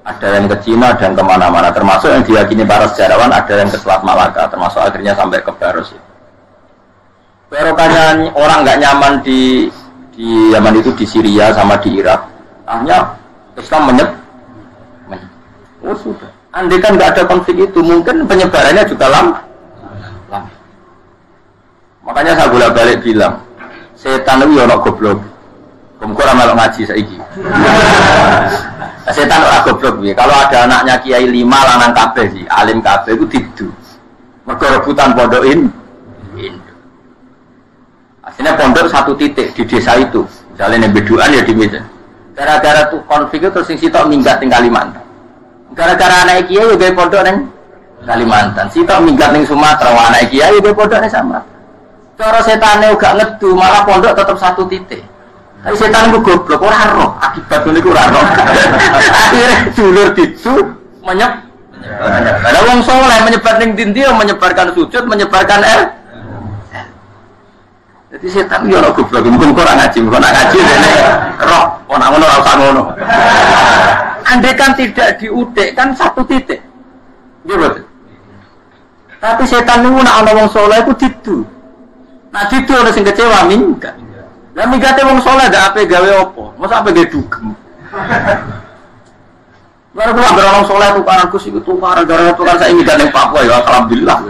Ada yang ke Cina dan kemana-mana termasuk yang diyakini para sejarawan ada yang ke Selat Malaka termasuk akhirnya sampai ke Baros. Barokahnya orang nggak nyaman di Yaman itu di Syria sama di Irak. Hanya Islam oh sudah. Andai kan nggak ada konflik itu, mungkin penyebarannya juga lama. Makanya saya bolak-balik bilang, setan itu orang goblok. Kamu kurang melok ngaji saiki. Setan orang goblok. Kalau ada anaknya kiai 5 lanang kabeh sih, alim kabeh itu tidu. Mergo rebutan pondokin. Akhirnya pondok satu titik di desa itu. Misalnya beduan ya di Medan. Gara-gara tuh konflik itu terus sing sitok minggat ning Kalimantan. Gara-gara anak kiai yo gawe pondok ning Kalimantan. Sitok minggat ning Sumatera, anak kiai yo gawe pondok ning Sumatera. Cara setane gak ngedu, malah pondok tetap satu titik. Tapi setan ku goblok ora roh, akibat niku ora roh. Akhire dulur ditu menyebar. Ada wong saleh menyebar ning ndi menyebarkan sujud, menyebarkan Jadi setan yo ora goblok, mungkin ora ngaji, kok ngaji dene roh, ana ngono ora usah ngono. Andai kan tidak diudik kan satu titik. Nggih betul. Tapi setan niku nek ana wong saleh iku didu. Nah didu ana sing kecewa minggat. Lah mingate wong saleh gak ape gawe apa? Mosok ape gawe dugem. Baru kula wong saleh tukaran Gus iku tukaran gara-gara saiki minggat ning Papua ya alhamdulillah.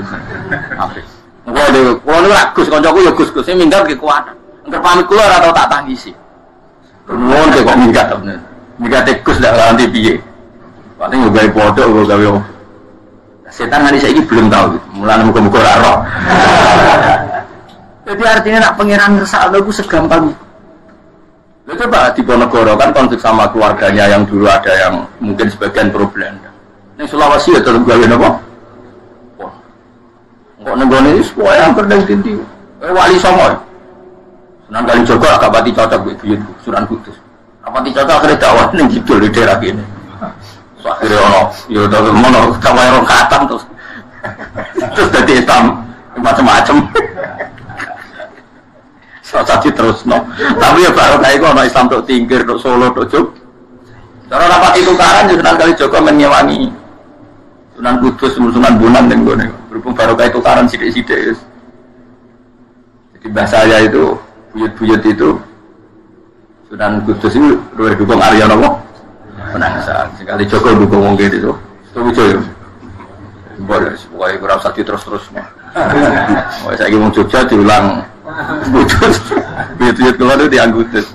Ape. Kalau Gus, kancaku ya Gus-Gus, saya minggat ke kuat. Engker pamit kula ora tau tak tangisi. Nuwun kok minggat tenan. Minggat Gus ndak nganti piye. Paling gue gawe podok, gue gawe setan hari saya ini belum tahu. Mulanya muka-muka raro. Jadi artinya nak pengiran ngersakno itu segampang itu. Lo coba di Ponegoro kan konflik sama keluarganya yang dulu ada yang mungkin sebagian problem. Yang Sulawesi ya tetap gawe apa? Kok nenggone itu semua yang berdeng tinggi. Wali Songo. Sunan Kalijogo agak pati cocok gitu, Sunan Kudus. Apa ti cocok akhirnya dakwah ning kidul di daerah kene. So akhirnya ono, yo terus mono kawai rong katam terus. Terus dadi Islam macam-macam. Jadi terus no. Tapi ya baru kayak gue ono Islam tok Tingkir, tok Solo, tok Jog. Cara rapat itu karan juga Sunan Kalijogo menyewangi Sunan Kudus, Sunan Bonang dan gue nih. Berhubung baru kayak itu karan sidik-sidik. Jadi bahasa saya itu buyut-buyut itu Sunan Kudus itu luwih dukung Arya Nomo Penangsa. Sekali Joko dukung wong kene itu. Setuju ya. Boleh, pokoknya ora usah terus-terus. Wah, saiki wong Jogja diulang Kudus. Buyut-buyut keluar itu dianggutus.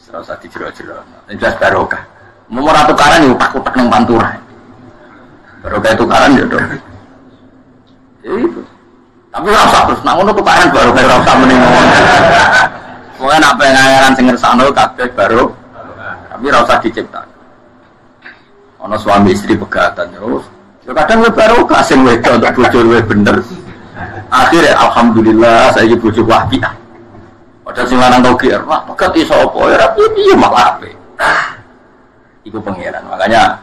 Ora usah dijero-jero. Jelas barokah. Mau ora tukaran yo tak-tak nang Pantura. Barokah tukaran yo dong. Itu. Tapi ora usah terus nang ngono tukaran barokah ora usah mending ngono. Pokoke nek pengayaran sing ngersakno kabeh baru. Tapi ora usah diciptakan. Ana suami istri pegatan terus. Ya kadang barokah sing wedok untuk bojo luwih bener. Akhirnya alhamdulillah saya bojo wapiah. Padahal sing lanang tau GR, Pak, pegat iso apa ya piye malah apik. Iku pangeran. Makanya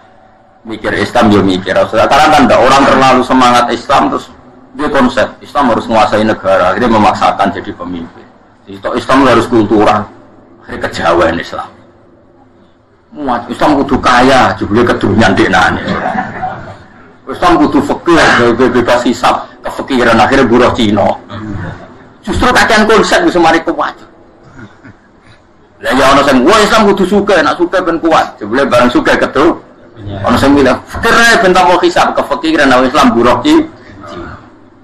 mikir Islam yo mikir. Sekarang kan orang terlalu semangat Islam terus dia konsep Islam harus menguasai negara, akhirnya memaksakan jadi pemimpin. Jadi Islam harus kultural, akhirnya kejauhan Islam. Islam kudu kaya, juga kedunyan denane. Islam kudu fikih, bebas hisab, kefikiran akhirnya buruh Cina. Justru kakean konsep bisa mari kuat. Lah ya ana sing wah Islam kudu suka, nak suka ben kuat. Jebule barang suka ketu. Ana sing bilang fikir ben tambah hisab, kefikiran Islam buruh Cina.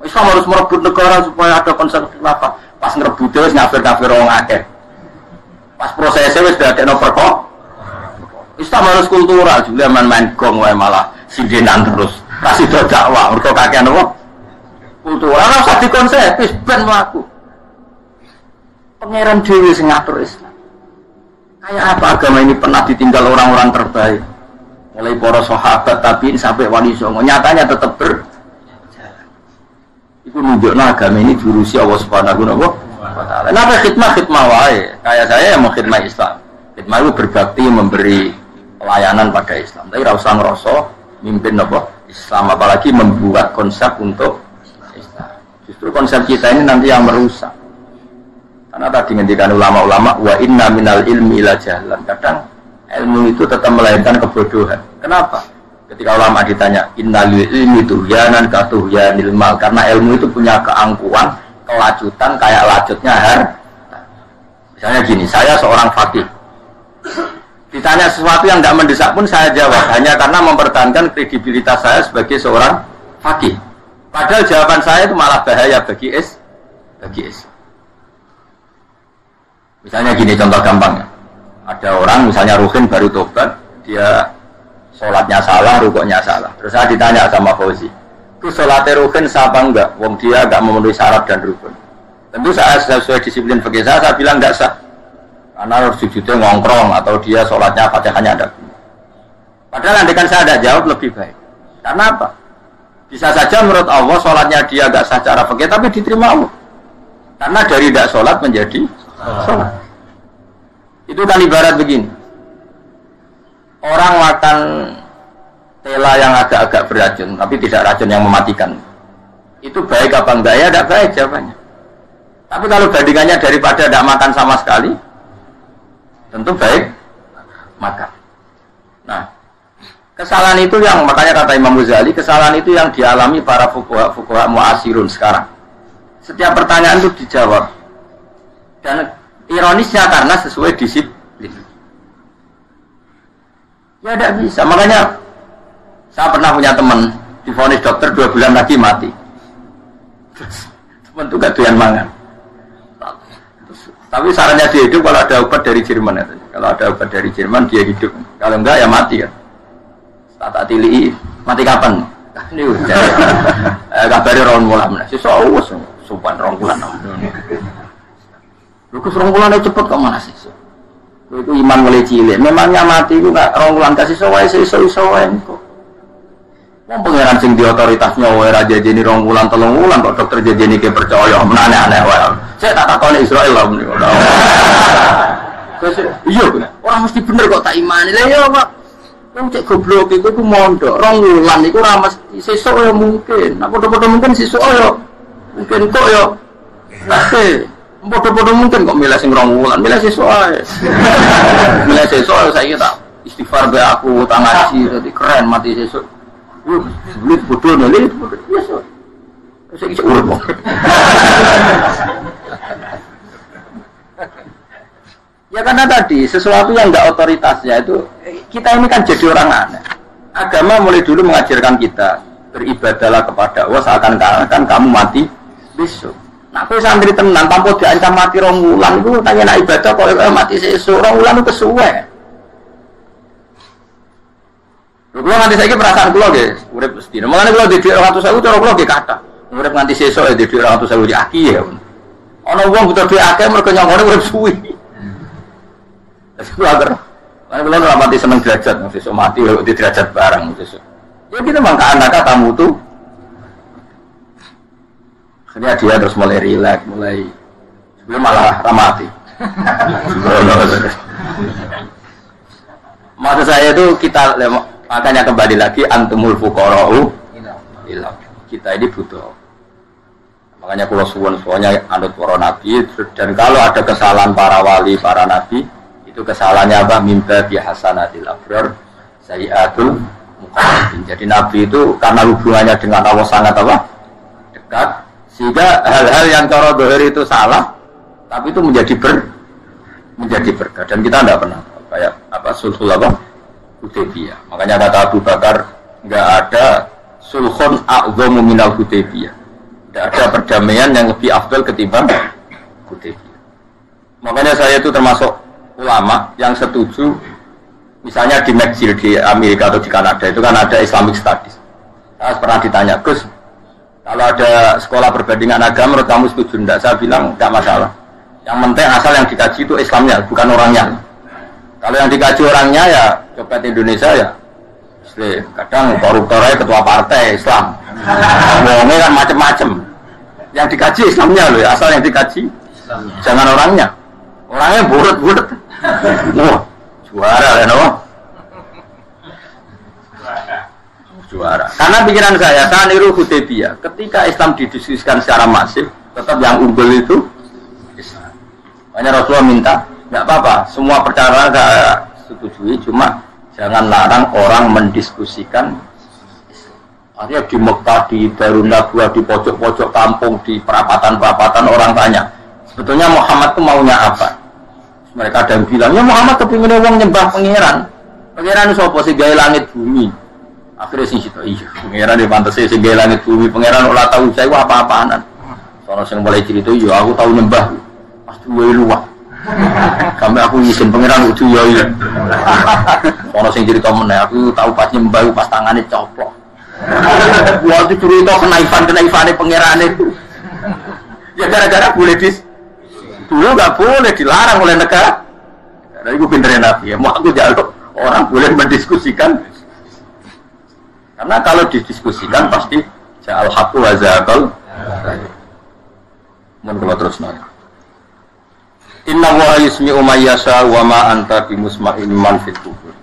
Islam harus merebut negara supaya ada konsep khilafah. Pas ngerebut wis ngafir-kafir wong akeh. Pas prosesnya wis dadekno perkok. Islam harus kultural, juga main gong wae malah sindenan terus. Kasih dakwah, mergo kakean apa? Kultural ora usah dikonsep, wis ben mlaku. Pangeran dhewe sing ngatur Islam. Kayak apa agama ini pernah ditinggal orang-orang terbaik. Mulai para sahabat tabi'in sampai wali songo, nyatanya tetap itu nunjukno agama ini diurusi Allah Subhanahu wa taala. Napa khidmah wae. Kayak saya yang mengkhidmah Islam. Khidmah itu berbakti memberi pelayanan pada Islam. Tapi ora usah ngrasa mimpin apa Islam, apalagi membuat konsep untuk Islam. Justru konsep kita ini nanti yang merusak. Karena tadi ngendikan ulama-ulama wa inna minal ilmi ila jahlan. Kadang ilmu itu tetap melahirkan kebodohan. Kenapa? Ketika ulama ditanya innal ilmi tuhyanan katuhyanil mal, karena ilmu itu punya keangkuhan, kelajutan kayak lajutnya harta. Misalnya gini, saya seorang fakih. Ditanya sesuatu yang tidak mendesak pun saya jawab hanya karena mempertahankan kredibilitas saya sebagai seorang fakih. Padahal jawaban saya itu malah bahaya bagi Islam. Misalnya gini contoh gampangnya. Ada orang misalnya Ruhin baru tobat, dia sholatnya salah, rukuknya salah. Terus saya ditanya sama Fauzi, itu sholatnya Ruhin sah apa enggak? Wong dia enggak memenuhi syarat dan rukun. Tentu saya sesuai disiplin fikih saya bilang enggak sah. Karena harus sujudnya ngongkrong atau dia sholatnya fatihahnya ada. Padahal andaikan saya ada jawab lebih baik. Karena apa? Bisa saja menurut Allah sholatnya dia enggak sah secara fikih tapi diterima Allah. Karena dari tidak sholat menjadi sholat. Itu kan ibarat begini. Orang makan tela yang agak-agak beracun, tapi tidak racun yang mematikan. Itu baik apa enggak? Ya tidak baik jawabannya. Tapi kalau bandingannya daripada tidak makan sama sekali, tentu baik makan. Nah, kesalahan itu yang makanya kata Imam Ghazali, kesalahan itu yang dialami para fuqaha mu'asirun sekarang. Setiap pertanyaan itu dijawab. Dan ironisnya karena sesuai disiplin. Ya tidak bisa, makanya saya pernah punya teman divonis dokter 2 bulan lagi mati. Teman itu gak doyan mangan. Tapi sarannya dia hidup kalau ada obat dari Jerman. Kalau ada obat dari Jerman dia hidup. Kalau enggak ya mati kan. tak tilii mati kapan? Ini udah kabari rong wulan meneh. Sesuk wis sopan rong wulan. Lho kus rong wulan cepet kok mana sesuk. Itu iman mulai cilik. Memangnya mati itu enggak rong wulan kasih sowae iso wae kok. Wong pangeran sing di otoritasnya wae ra jajeni rong wulan 3 wulan kok dokter jajeni ke percaya aneh-aneh wae. Saya tak takoni Israel lah menika. Terus iya orang mesti bener kok tak imani. Lah iya Pak. Wong cek goblok iku mondok, rong wulan iku ora mesti sesuk ya mungkin. Nek padha-padha mungkin sesuk ya mungkin kok ya. Tapi padha-padha mungkin kok milih sing rong wulan, milih sesuk ae. Milih sesuk saiki tak istighfar be aku, tak ngaji dadi keren mati sesuk. Sulit bodoh nih, biasa. Saya kisah urut kok. Ya karena tadi sesuatu yang enggak otoritasnya itu kita ini kan jadi orang aneh. Agama mulai dulu mengajarkan kita beribadahlah kepada Allah seakan-akan kamu mati besok. Nah, aku santri tenan tanpa diancam mati rong wulan itu tanya nak ibadah kok mati sesuk rong wulan itu kesuwe. Kulo nganti saiki perasaan kulo nggih urip mesti. Mulane kulo di 200.000 cara kulo nggih kathah. Urip nganti sesuk di 200.000 di aki ya. Ana wong butuh duit akeh mergo nyongkone urip suwi. Wis kulo agar lan kulo ora mati seneng derajat, sesuk mati di derajat barang sesuk. Ya kita mangka anak tamu tuh. Akhirnya dia terus mulai rileks, mulai sebelum malah ramati. Maksud saya itu kita makanya kembali lagi antumul fuqara'u ila kita ini butuh. Makanya kalau suwon-suwonnya anut para nabi dan kalau ada kesalahan para wali, para nabi itu kesalahannya apa? Mimba bi hasanatil abrar sayyi'atul muqarrabin. Jadi nabi itu karena hubungannya dengan Allah sangat apa? Dekat sehingga hal-hal yang cara zahir itu salah tapi itu menjadi berkah dan kita tidak pernah kayak apa sulhul apa Hudaybiyah. Makanya kata Abu Bakar enggak ada sulhun a'dhamu minal Hudaybiyah. Tidak ada perdamaian yang lebih afdal ketimbang Hudaybiyah. Makanya saya itu termasuk ulama yang setuju misalnya di McGill di Amerika atau di Kanada itu kan ada Islamic Studies. Saya pernah ditanya, Gus, kalau ada sekolah perbandingan agama menurut kamu setuju enggak? Saya bilang enggak masalah. Yang penting asal yang dikaji itu Islamnya, bukan orangnya. Kalau yang dikaji orangnya ya copet Indonesia ya. Kadang koruptornya ketua partai Islam. Ngomongnya kan macam-macam. Yang dikaji Islamnya loh ya, asal yang dikaji Islamnya. Jangan orangnya. Orangnya buret-buret. Wah, juara ya no? Juara. Karena pikiran saya niru Hudaybiyah. Ketika Islam didiskusikan secara masif, tetap yang unggul itu Islam. Makanya Rasulullah minta, nggak apa-apa, semua perkara saya setujui, cuma jangan larang orang mendiskusikan Islam. Artinya di Mekah, di Darun Nadwa, di pojok-pojok kampung, di perapatan-perapatan orang tanya, sebetulnya Muhammad itu maunya apa? Mereka ada yang bilang, ya Muhammad kepingin orang nyembah pangeran. Pangeran itu apa sih gaya langit bumi? Akhirnya sih itu, iya, pangeran di pantas sih gaya langit bumi. Pangeran ulah tahu saya apa-apaanan. Soalnya yang mulai cerita, iya aku tahu nyembah. Pasti gue luah. Sampai aku izin pangeran udah ya. Soalnya yang cerita mana, aku tahu pas nyembah pas tangannya coplok. Waktu cerita kenaifan pangeran itu. Ya gara-gara boleh dulu nggak boleh dilarang oleh negara. Nah, itu pinternya Nabi ya. Mau aku jaluk orang boleh mendiskusikan. Karena kalau didiskusikan pasti ja'al haqqu wa zaqal. Mungkin terus nanya. Inna wa yusmi'u may yasha wa ma anta bimusma'in man fil kubur.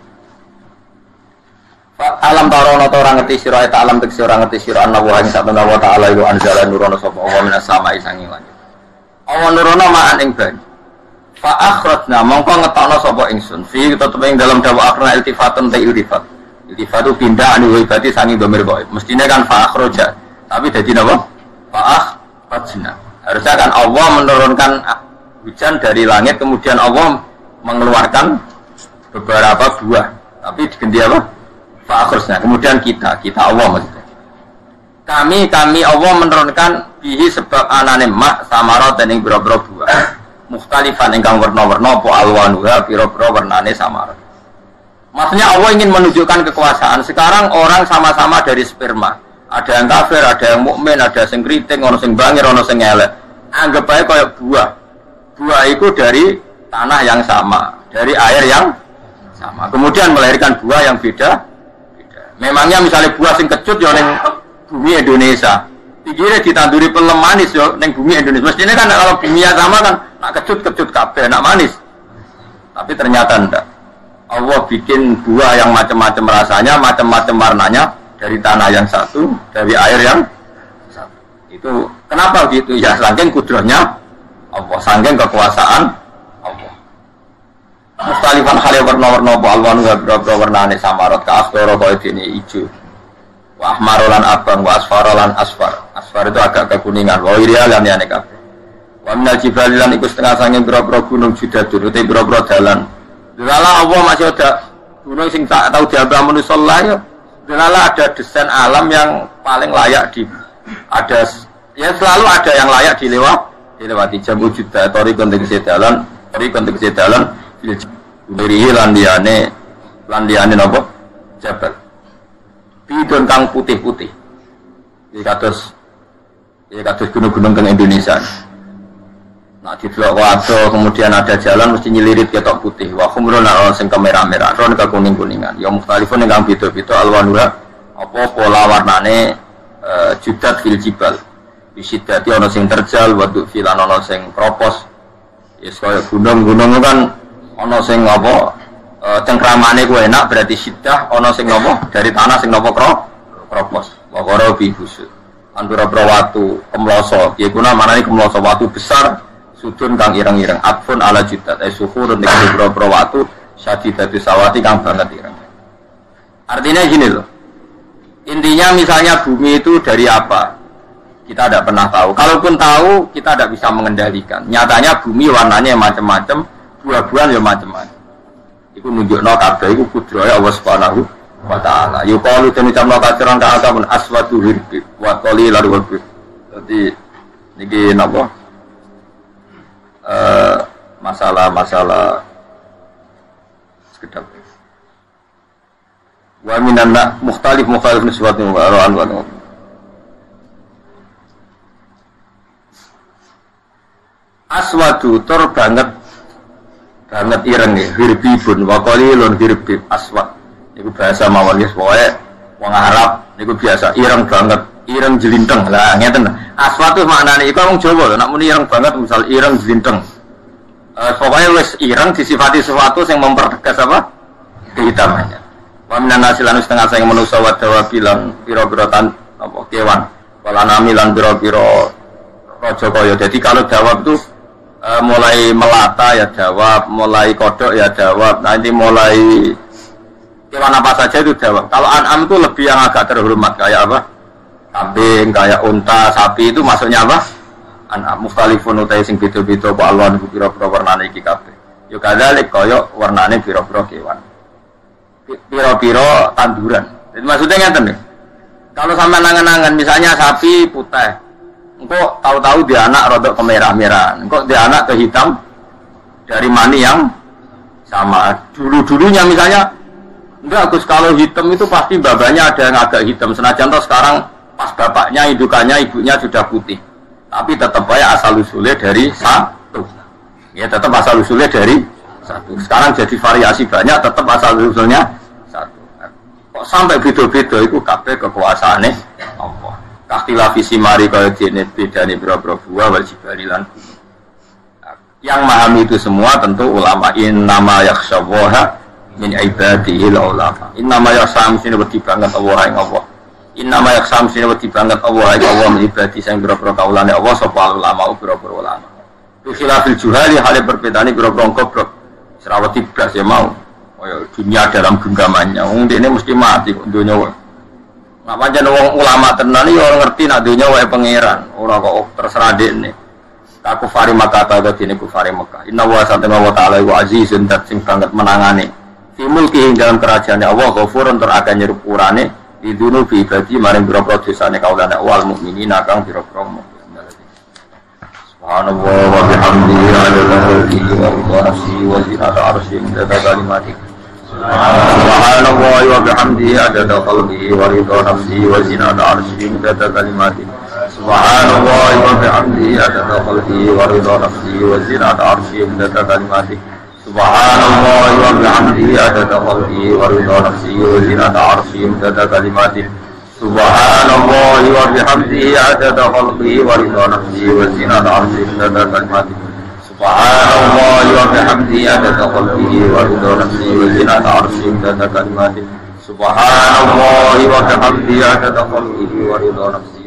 Alam tarono ta ora ngerti sira ta alam tekse ora ngerti sira ana wa ing satuna wa ta'ala iku anzala nurono sapa Allah minas sama'i sanging langit. Allah nurono ma'an ing banyu. Fa akhrajna mongko ngetokno sapa ingsun fi tetep ing dalam dawa akhra iltifatun ta iltifat. Iltifat itu pindah anu ibati sanging domir gaib. Mestine kan fa akhraja. Tapi dadi napa? Fa akhrajna. Harusnya kan Allah menurunkan hujan dari langit kemudian Allah mengeluarkan beberapa buah. Tapi diganti apa? Fa akhrajna. Kemudian kita Allah maksudnya. Kami Allah menurunkan bihi sebab anane mak samarat dan ing boro-boro buah. Mukhtalifan ingkang warna-warna apa alwanuha pira-pira warnane samarat. Maksudnya Allah ingin menunjukkan kekuasaan. Sekarang orang sama-sama dari sperma. Ada yang kafir, ada yang mukmin, ada yang keriting, ono sing bangir, ono sing elek. Anggap aja kayak buah. Buah itu dari tanah yang sama, dari air yang sama. Kemudian melahirkan buah yang beda. Memangnya misalnya buah sing kecut ya ning bumi Indonesia. Pikirnya ditanduri pelem manis ya ning bumi Indonesia. Mestinya kan kalau bumi sama kan nak kecut kabeh, nak manis. Tapi ternyata enggak. Allah bikin buah yang macam-macam rasanya, macam-macam warnanya dari tanah yang satu, dari air yang satu. Itu kenapa gitu? Ya saking kudrahnya Allah, saking kekuasaan Allah. Mustalifan hale warna-warna apa alwanu wa warnane samarot ka asfara kaya dene ijo. Wa ahmarolan abang wa asfarolan asfar. Asfar itu agak kekuningan, wa irial lan yane kabeh. Wa minal jibali lan iku setengah saking pira-pira gunung judadun uti pira-pira dalan. Delala Allah masih ada gunung sing tak tahu diambah manusia lah ya. Delala ada desain alam yang paling layak ada ya selalu ada yang layak dilewati jam wujud tori konteks dalan dari landiane nopo jabal bidon kang putih-putih iki kados gunung-gunung teng Indonesia. Nah di blok wado kemudian ada jalan mesti nyelirit ketok putih. Wa khumrun ana sing kemerah-merah, ron ke kuning-kuningan. Ya mukhtalifun ingkang beda-beda alwanura apa pola warnane judat fil jibal. Bisidati ana sing terjal, waduk filan ana sing kropos. Yes kaya gunung-gunung kan ana sing apa cengkramane ku enak berarti sidah, ana sing apa dari tanah sing apa kropos. Wa qara bi busud. Antara watu kemloso, piye kuna manane kemloso watu besar. Sudun kang ireng-ireng atfun ala judat suhurun ning boro-boro watu syadidatu sawati kang banget ireng. Artinya gini loh. Intinya misalnya bumi itu dari apa? Kita tidak pernah tahu. Kalaupun tahu, kita tidak bisa mengendalikan. Nyatanya bumi warnanya macam-macam, buah-buahan ya macam-macam. Iku nunjukno kabeh iku kudrahe Allah Subhanahu wa taala. Yuqalu tenucapno kaciran ka'akamun aswatu hirbi wa qalilan warbi. Dadi niki napa? Masalah sekedap wa minanna mukhtalif nisbatun wa arwan aswadu tur banget ireng ya hirbibun wa qalilun hirbib aswad niku bahasa mawon wis pokoke wong Arab niku biasa ireng banget ireng jelinteng lah ngeten aswad itu maknane iku wong Jawa nek muni ireng banget misal ireng jelinteng pokoknya wis ireng disifati sesuatu yang mempertegas apa kehitamannya wa minan nasilan setengah saya manusa wa dawabilan pira-pira apa kewan wala namilan pira-pira raja kaya jadi kalau dawab itu mulai melata ya dawab mulai kodok ya dawab nanti mulai kewan apa saja itu dawab kalau an'am itu lebih yang agak terhormat kayak apa kambing, kayak unta, sapi itu maksudnya apa? An'am mukhtalifun utai sing beda-beda apa alwan pira-pira warnane iki kabeh. Ya kadzalik kaya warnane pira-pira kewan. Pira-pira tanduran. Jadi maksudnya ngeten nih. Kalau sampean nangan-nangan misalnya sapi putih. Engko tahu-tahu dia anak rodok kemerah-merahan. Engko dia anak ke hitam dari mani yang sama. Dulu-dulunya misalnya enggak Gus kalau hitam itu pasti babanya ada yang agak hitam. Senajan toh sekarang pas bapaknya, indukannya, ibunya sudah putih. Tapi tetap aja asal usulnya dari satu. Ya tetap asal usulnya dari satu. Sekarang jadi variasi banyak, tetap asal usulnya satu. Kok sampai beda-beda itu kabeh kekuasaane Allah. Kakhtilafi simari kaya dene bedane boro-boro buah wal jibali lan gunung. Yang memahami itu semua tentu ulama innama yakhshawaha min ibadihi ulama. Innama yakhsha mesti wedi banget Allah ing Allah. Innama yaksam sini wedi banget Allah menibadi sang boro-boro kaulane Allah sapa ulama boro-boro ulama. Khilafil juhali hale berbedane boro-boro goblok. Serawati blas ya mau. Kaya dunia dalam genggamannya. Wong dene mesti mati kok donya wae. Nek pancen wong ulama tenan iki ora ngerti nek donya wae pangeran, ora kok terserah dekne. Aku fari makata dene ku fari Mekah. Inna wa ta'ala wa azizun dat sing banget menangane. Fi mulki dalam kerajaane Allah ghafurun tur akan nyerupurane idunu bi ibadi maring biro-biro dosane kaulane wal mukminina kang biro-biro mukmin. Subhanallah wa bihamdihi ala al-ardi wa bi wa zinata arsy min kalimati. bihamdihi adada khalqihi wa ridha nafsihi wa zinata arsyihi midada kalimatihi. Subhanallah wa bihamdihi adada khalqihi wa ridha nafsihi wa zinata arsyihi midada kalimatihi. Subhanallah wa bihamdihi adada khalqihi wa ridha nafsihi wa zinata arsyihi midada kalimatihi. Subhanallah wa bihamdihi adada khalqihi wa ridha nafsihi wa zinata arsyihi midada kalimatihi. Subhanallah wa bihamdihi adada khalqihi wa ridha nafsihi wa zinata arsyihi midada kalimatihi. Subhanallah wa bihamdihi adada khalqihi wa ridha nafsihi